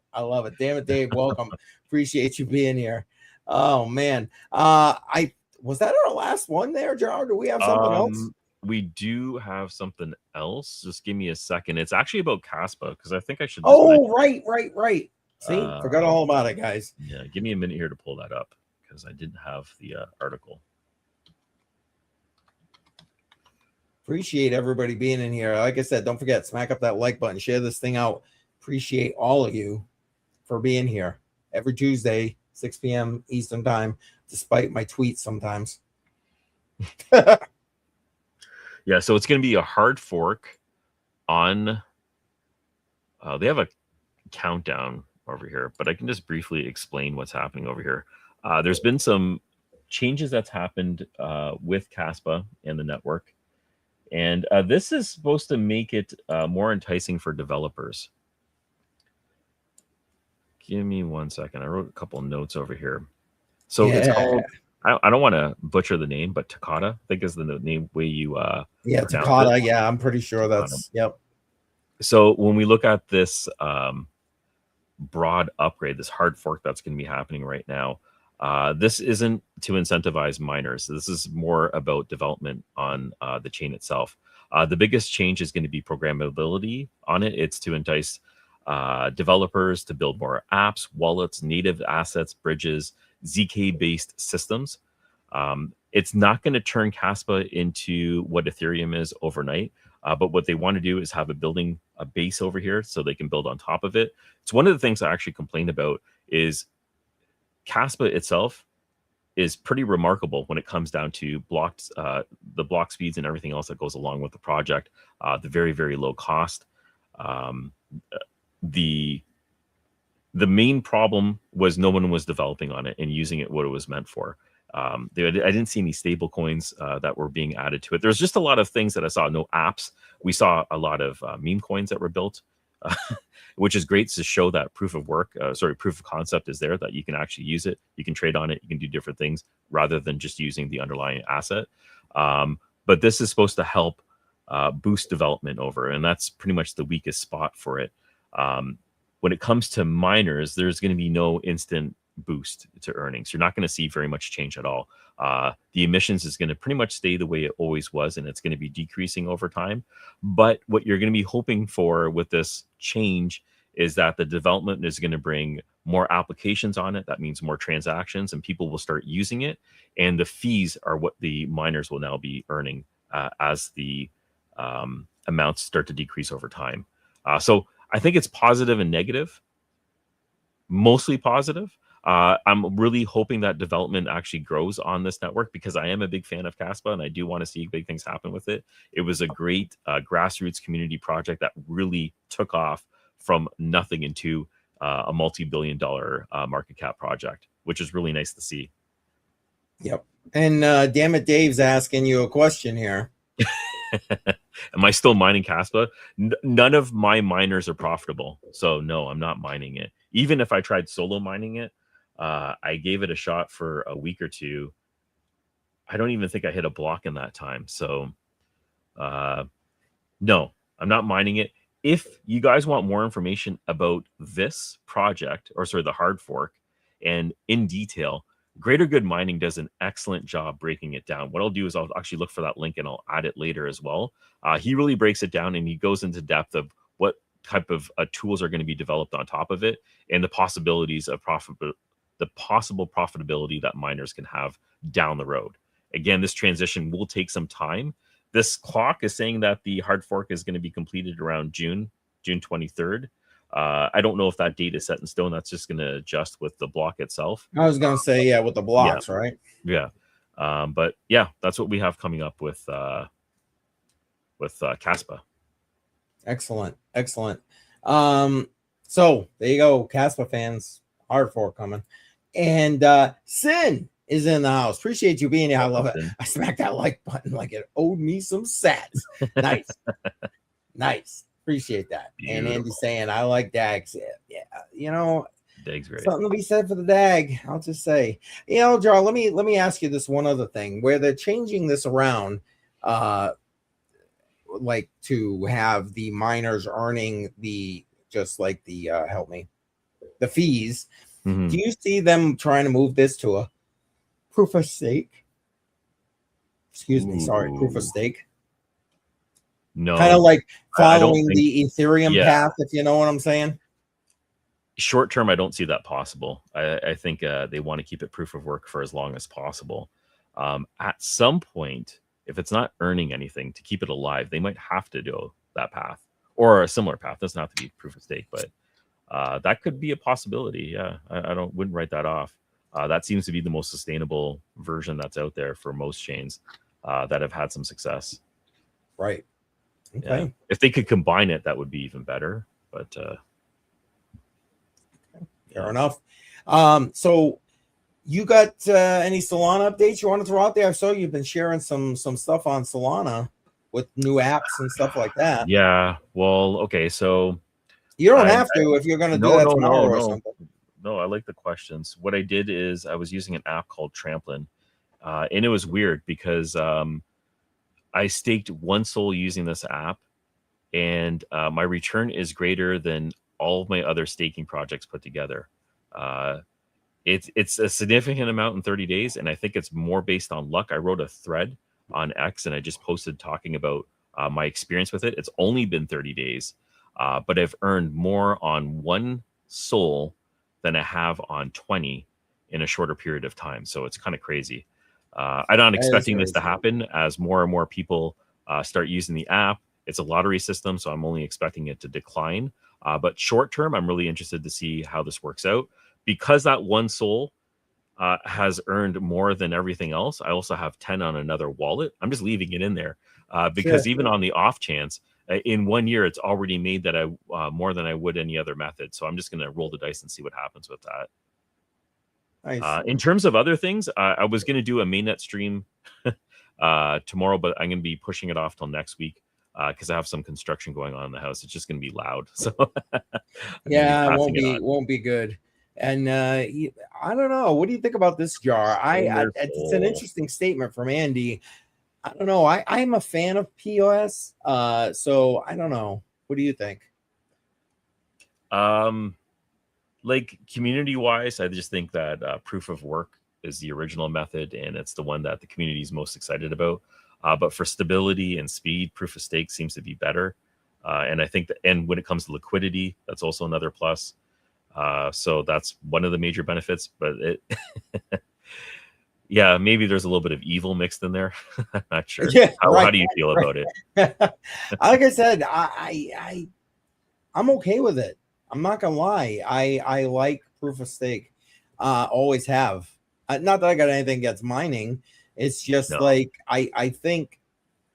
Damn it, Dave. Welcome. Appreciate you being here. Oh man. Was that our last one there, Jar? Do we have something else?
We do have something else. Just give me a second. It's actually about Caspa, because I think I should.
Right. See, forgot all about it, guys.
Yeah, give me a minute here to pull that up, because I didn't have the article.
Appreciate everybody being in here. Like I said, don't forget, smack up that like button, share this thing out. Appreciate all of you for being here every Tuesday, 6 p.m. Eastern time, despite my tweets sometimes.
Yeah, so it's going to be a hard fork on. They have a countdown over here, but I can just briefly explain what's happening over here. There's been some changes that's happened with Caspa and the network. And this is supposed to make it more enticing for developers. Give me 1 second. I wrote a couple of notes over here. So it's called, I don't want to butcher the name, but Takata, I think is the name way you
Takata. Yeah, I'm pretty sure
Takata.
that's, yep.
So when we look at this broad upgrade, this hard fork that's going to be happening right now, this isn't to incentivize miners. This is more about development on the chain itself. The biggest change is going to be programmability on it. It's to entice developers to build more apps, wallets, native assets, bridges, ZK-based systems. It's not going to turn Caspa into what Ethereum is overnight, but what they want to do is have a base over here so they can build on top of it. It's one of the things I actually complained about is Caspa itself is pretty remarkable when it comes down to blocks, the block speeds and everything else that goes along with the project, the very, very low cost. The main problem was no one was developing on it and using it what it was meant for. I didn't see any stable coins that were being added to it. There's just a lot of things that I saw. No apps. We saw a lot of meme coins that were built, which is great to show that proof of concept is there, that you can actually use it. You can trade on it. You can do different things rather than just using the underlying asset. But this is supposed to help boost development over, and that's pretty much the weakest spot for it. When it comes to miners, there's going to be no instant boost to earnings. You're not going to see very much change at all. The emissions is going to pretty much stay the way it always was, and it's going to be decreasing over time. But what you're going to be hoping for with this change is that the development is going to bring more applications on it. That means more transactions, and people will start using it. And the fees are what the miners will now be earning as the amounts start to decrease over time. So I think it's positive and negative, mostly positive. I'm really hoping that development actually grows on this network because I am a big fan of Caspa and I do want to see big things happen with it. It was a great grassroots community project that really took off from nothing into a multi-billion-dollar market cap project, which is really nice to see.
Yep. And damn it, Dave's asking you a question here.
Am I still mining Caspa? None of my miners are profitable. So no, I'm not mining it. Even if I tried solo mining it, I gave it a shot for a week or two. I don't even think I hit a block in that time. So no, I'm not mining it. If you guys want more information about this project, or sorry, the hard fork, and in detail, Greater Good Mining does an excellent job breaking it down. What I'll do is I'll actually look for that link and I'll add it later as well. He really breaks it down and he goes into depth of what type of tools are going to be developed on top of it and the possibilities of the possible profitability that miners can have down the road. Again, this transition will take some time. This clock is saying that the hard fork is going to be completed around June 23rd. I don't know if that date is set in stone. That's just going to adjust with the block itself.
I was going to say, yeah, with the blocks,
yeah.
right?
Yeah. But yeah, that's what we have coming up with Caspa.
Excellent. So there you go, Caspa fans, hard fork coming. And Sin is in the house. Appreciate you being here. I love it. I smacked that like button like it owed me some sats. Nice. Nice. Appreciate that. Beautiful. And Andy saying, I like DAGs. Yeah, you know,
DAG's great.
Something to be said for the DAG. I'll just say, you know, Jar, let me ask you this one other thing where they're changing this around, like to have the miners earning the help me, the fees. Mm-hmm. Do you see them trying to move this to a proof of stake? Excuse me, sorry, proof of stake.
No,
kind of like following the Ethereum path, if you know what I'm saying.
Short term, I don't see that possible. I think they want to keep it proof of work for as long as possible. At some point, if it's not earning anything to keep it alive, they might have to do that path or a similar path. Doesn't have to be proof of stake, but that could be a possibility. Yeah, I wouldn't write that off. That seems to be the most sustainable version that's out there for most chains that have had some success.
Right. Okay.
Yeah. If they could combine it, that would be even better. But
fair enough. So You got any Solana updates you want to throw out there? I saw you've been sharing some stuff on Solana with new apps and stuff like that.
Yeah. Well, okay. So
You don't
I
have to if you're going to do
no
that
no no
tomorrow or
no
something.
no. I like the questions. What I did is I was using an app called Tramplin, and it was weird because I staked one soul using this app, and my return is greater than all of my other staking projects put together. Uh, it's a significant amount in 30 days, and I think it's more based on luck. I wrote a thread on X, and I just posted talking about my experience with it. It's only been 30 days, but I've earned more on one soul than I have on 20 in a shorter period of time. So it's kind of crazy. I'm not
That is
expecting this to
crazy.
happen as more and more people start using the app. It's a lottery system, so I'm only expecting it to decline. But short term, I'm really interested to see how this works out because that one soul has earned more than everything else. I also have 10 on another wallet. I'm just leaving it in there because
Sure.
even on the off chance, in 1 year, it's already made that I more than I would any other method. So I'm just going to roll the dice and see what happens with that.
Nice.
In terms of other things, I was going to do a mainnet stream tomorrow, but I'm going to be pushing it off till next week because I have some construction going on in the house. It's just going to be loud. So I'm going to be
Yeah, it
passing it on.
won't be good. And I don't know. What do you think about this jar? It's an
Wonderful.
interesting statement from Andy. I don't know. I'm a fan of POS. So I don't know. What do you think?
Like community wise, I just think that proof of work is the original method, and it's the one that the community is most excited about. But for stability and speed, proof of stake seems to be better. And I think that, and when it comes to liquidity, that's also another plus. So that's one of the major benefits. But it, yeah, maybe there's a little bit of evil mixed in there. I'm not sure.
Yeah,
How
right.
do you feel about it?
Like I said, I'm okay with it. I'm not gonna lie. I like proof of stake. Always have. Not that I got anything against mining. It's just
No.
like I think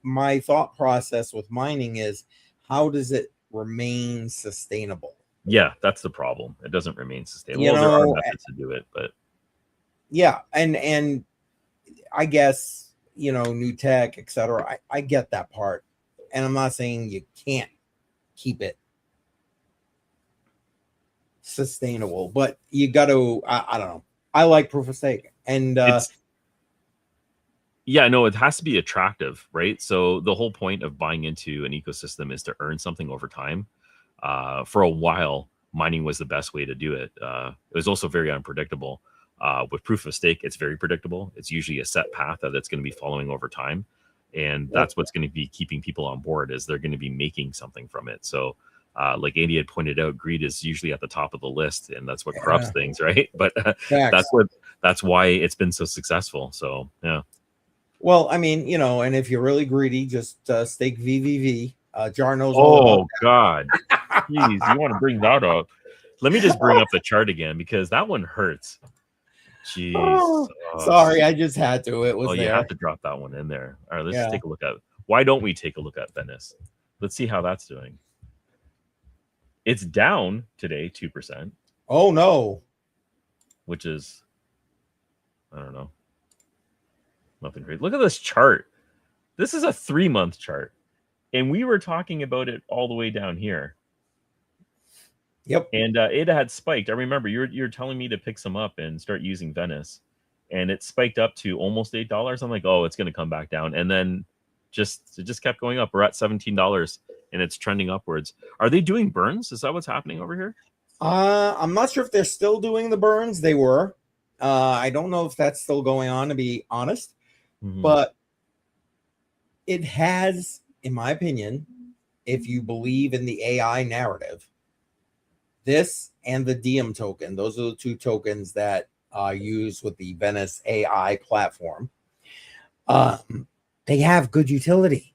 my thought process with mining is how does it remain sustainable?
Yeah, that's the problem. It doesn't remain sustainable.
You
Well, there are
know,
methods to do it, but
yeah, and I guess new tech, etc. I get that part, and I'm not saying you can't keep it sustainable, but you got to. I don't know. I like proof of stake, and
it's yeah, no, it has to be attractive, right? So the whole point of buying into an ecosystem is to earn something over time. For a while, mining was the best way to do it. It was also very unpredictable. With proof of stake, it's very predictable. It's usually a set path that it's going to be following over time, and
yep,
that's what's going to be keeping people on board. Is they're going to be making something from it. So, like Andy had pointed out, greed is usually at the top of the list, and that's what corrupts
yeah,
things, right? But
facts.
that's why it's been so successful. So yeah.
Well, I mean, and if you're really greedy, just stake VVV. Jar knows all about
Oh God. Jeez,
that.
you want to bring that up? Let me just bring up the chart again because that one hurts. Jeez.
Oh, sorry, I just had to. It
Oh,
was
you had
there.
to drop that one in there. All right, let's
Yeah.
take a look at. Why don't we take a look at Venice? Let's see how that's doing. It's down today 2%,
Oh no.
which is I don't know, nothing great. Look at this chart. This is a 3-month chart, and we were talking about it all the way down here.
Yep.
And it had spiked. I remember you're telling me to pick some up and start using Venice, and it spiked up to almost $8. I'm like, oh, it's going to come back down, and then it just kept going up. We're at $17, and it's trending upwards. Are they doing burns? Is that what's happening over here?
I'm not sure if they're still doing the burns. They were. I don't know if that's still going on, to be honest.
Mm-hmm.
But it has, in my opinion, if you believe in the AI narrative, this and the Diem token, those are the two tokens that are used with the Venice AI platform. They have good utility.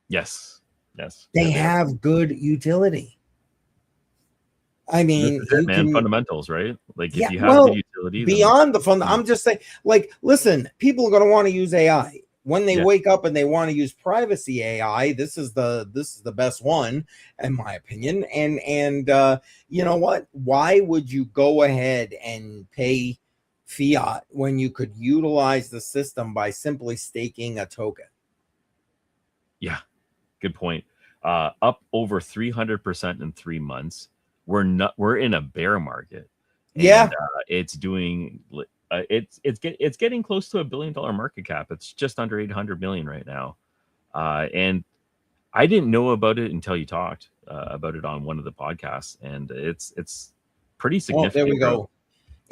Yes.
They
There.
have good utility. I
This
mean,
is it,
you
man.
can,
Fundamentals, right? Like if
yeah,
you have good
well,
utility, then
beyond the fun, I'm just saying, like, listen, people are going to want to use AI when they
yeah,
wake up and they want to use privacy AI. This is the best one, in my opinion. And you know what? Why would you go ahead and pay fiat when you could utilize the system by simply staking a token?
Yeah, good point. Up over 300% in 3 months. We're in a bear market,
Yeah.
and it's doing it's getting close to $1 billion market cap. It's just under 800 million right now, and I didn't know about it until you talked about it on one of the podcasts, and it's pretty
Well, there we
significant growth.
go.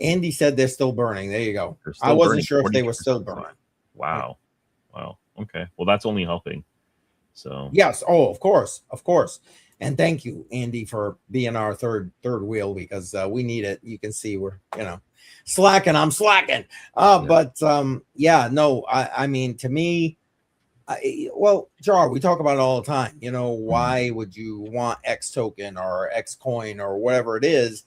Andy said they're still burning. There you go.
They're
I
still
wasn't
burning
sure if they were
42%.
still burning.
Wow. Wow. Okay. Well, that's only helping. So
Yes. Oh, of course, of course. And thank you, Andy, for being our third wheel, because we need it. You can see we're slacking. I'm slacking.
yeah.
But yeah, no. I mean, to me, well, Jar, we talk about it all the time. Why would you want X token or X coin or whatever it is?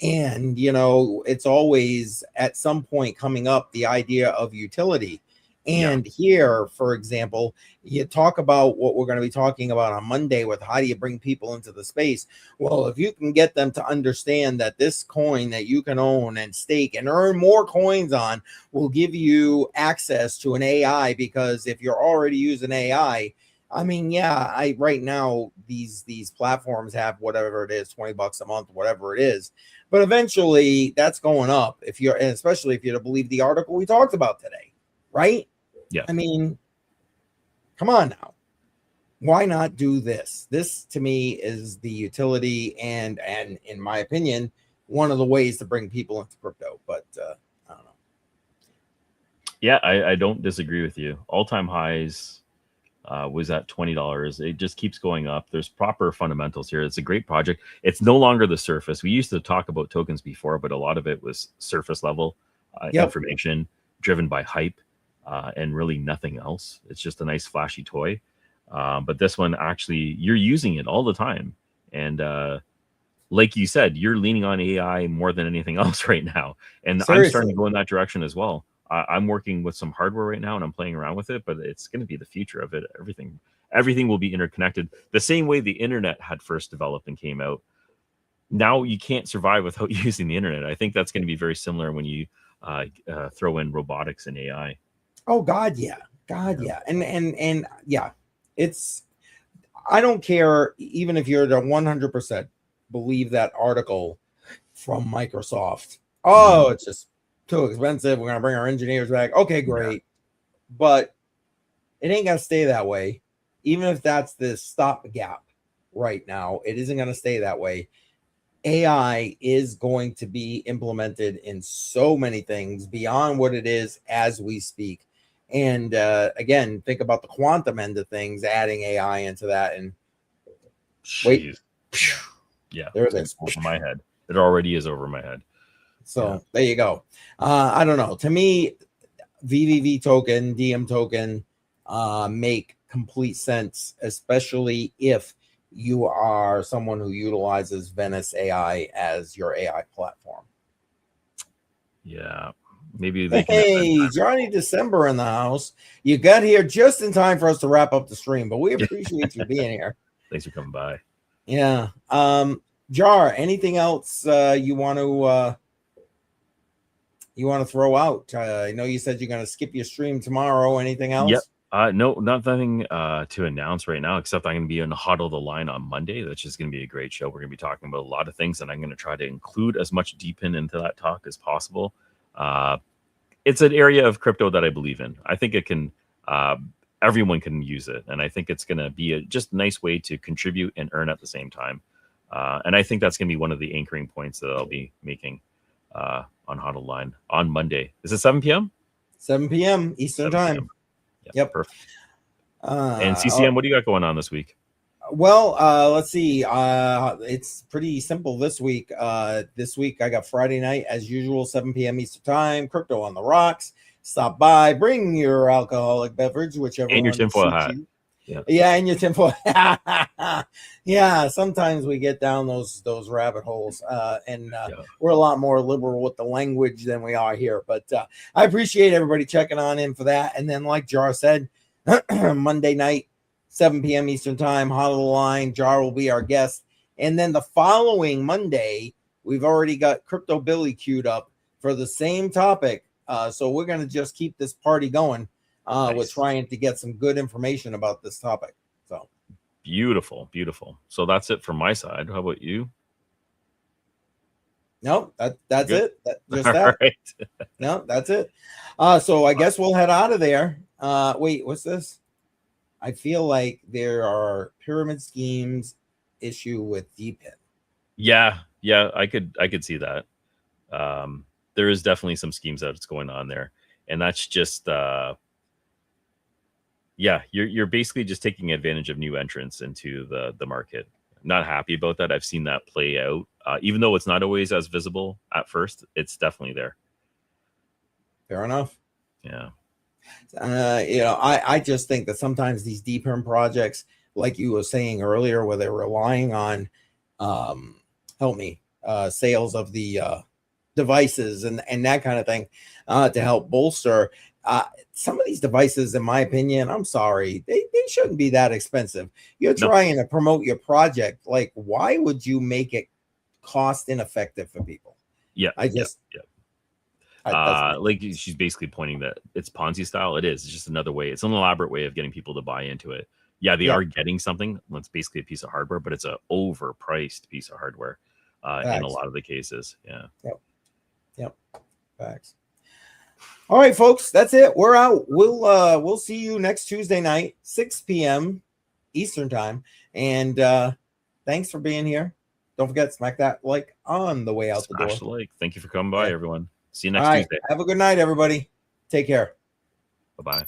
And it's always at some point coming up the idea of utility. And here, for example, you talk about what we're going to be talking about on Monday with how do you bring people into the space. Well, if you can get them to understand that this coin that you can own and stake and earn more coins on will give you access to an AI, because if you're already using AI, I mean, yeah, right now these platforms have whatever it is, $20 a month, whatever it is. But eventually that's going up, and especially if you're to believe the article we talked about today, right?
Yeah.
I mean, come on now. Why not do this? This to me is the utility and in my opinion, one of the ways to bring people into crypto. But I don't know.
Yeah, I don't disagree with you. All-time highs was at $20. It just keeps going up. There's proper fundamentals here. It's a great project. It's no longer the surface. We used to talk about tokens before, but a lot of it was surface level information driven by hype and really nothing else. It's just a nice flashy toy. But this one, actually, you're using it all the time. And like you said, you're leaning on AI more than anything else right now. And
Seriously.
I'm starting to go in that direction as well. I'm working with some hardware right now and I'm playing around with it, but it's going to be the future of it. Everything will be interconnected the same way the internet had first developed and came out. Now you can't survive without using the internet. I think that's going to be very similar when you throw in robotics and AI.
Oh God, yeah. And yeah, it's, I don't care even if you're to 100% believe that article from Microsoft. Oh, it's just too expensive. We're gonna bring our engineers back. Okay, great. But it ain't gonna stay that way. Even if that's the stopgap right now, it isn't gonna stay that way. AI is going to be implemented in so many things beyond what it is as we speak. And again, think about the quantum end of things, adding AI into that. And wait,
yeah,
there it is.
Over my head. It already is over my head.
So there you go. I don't know. To me, VVV token, DM token make complete sense, especially if you are someone who utilizes Verus AI as your AI platform.
Yeah. Maybe they can.
Hey, Johnny December in the house. You got here just in time for us to wrap up the stream, but we appreciate you being here.
Thanks for coming by.
Yeah. Jar, anything else you want to throw out? I know you said you're going to skip your stream tomorrow. Anything else?
Yep. No, nothing to announce right now, except I'm going to be on Huddle the Line on Monday. That's just going to be a great show. We're going to be talking about a lot of things, and I'm going to try to include as much deep into that talk as possible. It's an area of crypto that I believe in. I think it can, everyone can use it. And I think it's going to be just a nice way to contribute and earn at the same time. And I think that's going to be one of the anchoring points that I'll be making on Huddle Line on Monday. Is it 7 p.m.?
7 p.m. Eastern time. Yep.
Perfect. And CCM, what do you got going on this week?
Well, let's see. It's pretty simple this week. This week I got Friday night as usual, 7 p.m. Eastern time. Crypto on the rocks. Stop by, bring your alcoholic beverage, whichever
and your
one
tinfoil
suits
hat.
you.
Yeah,
and your tinfoil. Yeah, sometimes we get down those rabbit holes, and we're a lot more liberal with the language than we are here. But I appreciate everybody checking on in for that. And then, like Jar said, Monday night, 7 p.m. Eastern time, Huddle the Line. Jar will be our guest. And then the following Monday, we've already got Crypto Billy queued up for the same topic. So we're going to just keep this party going.
Nice.
We're trying to get some good information about this topic. So
beautiful, beautiful. So that's it from my side. How about you?
No, that's
Good?
it. Just
All
that.
right.
No, that's it. So I guess we'll head out of there. Wait, what's this? I feel like there are pyramid schemes issue with DPIN.
Yeah, I could see that. There is definitely some schemes that's going on there, and that's just you're basically just taking advantage of new entrants into the market. Not happy about that. I've seen that play out, even though it's not always as visible at first. It's definitely there.
Fair enough.
Yeah.
I just think that sometimes these DPIN projects, like you were saying earlier, where they're relying on sales of the devices and that kind of thing to help bolster some of these devices. In my opinion, I'm sorry, they shouldn't be that expensive. You're trying to promote your project. Like, why would you make it cost ineffective for people?
Like she's basically pointing that it's Ponzi style. It is. It's just another way. It's an elaborate way of getting people to buy into it. Yeah, they are getting something. It's basically a piece of hardware, but it's an overpriced piece of hardware in a lot of the cases. Yeah.
Yep. Facts. All right, folks, that's it. We're out. We'll see you next Tuesday night, 6 p.m. Eastern time. And thanks for being here. Don't forget to smack that like on the way out the door.
Smash the like. Thank you for coming by, everyone. See you next
All right.
Tuesday.
Have a good night, everybody. Take care.
Bye-bye.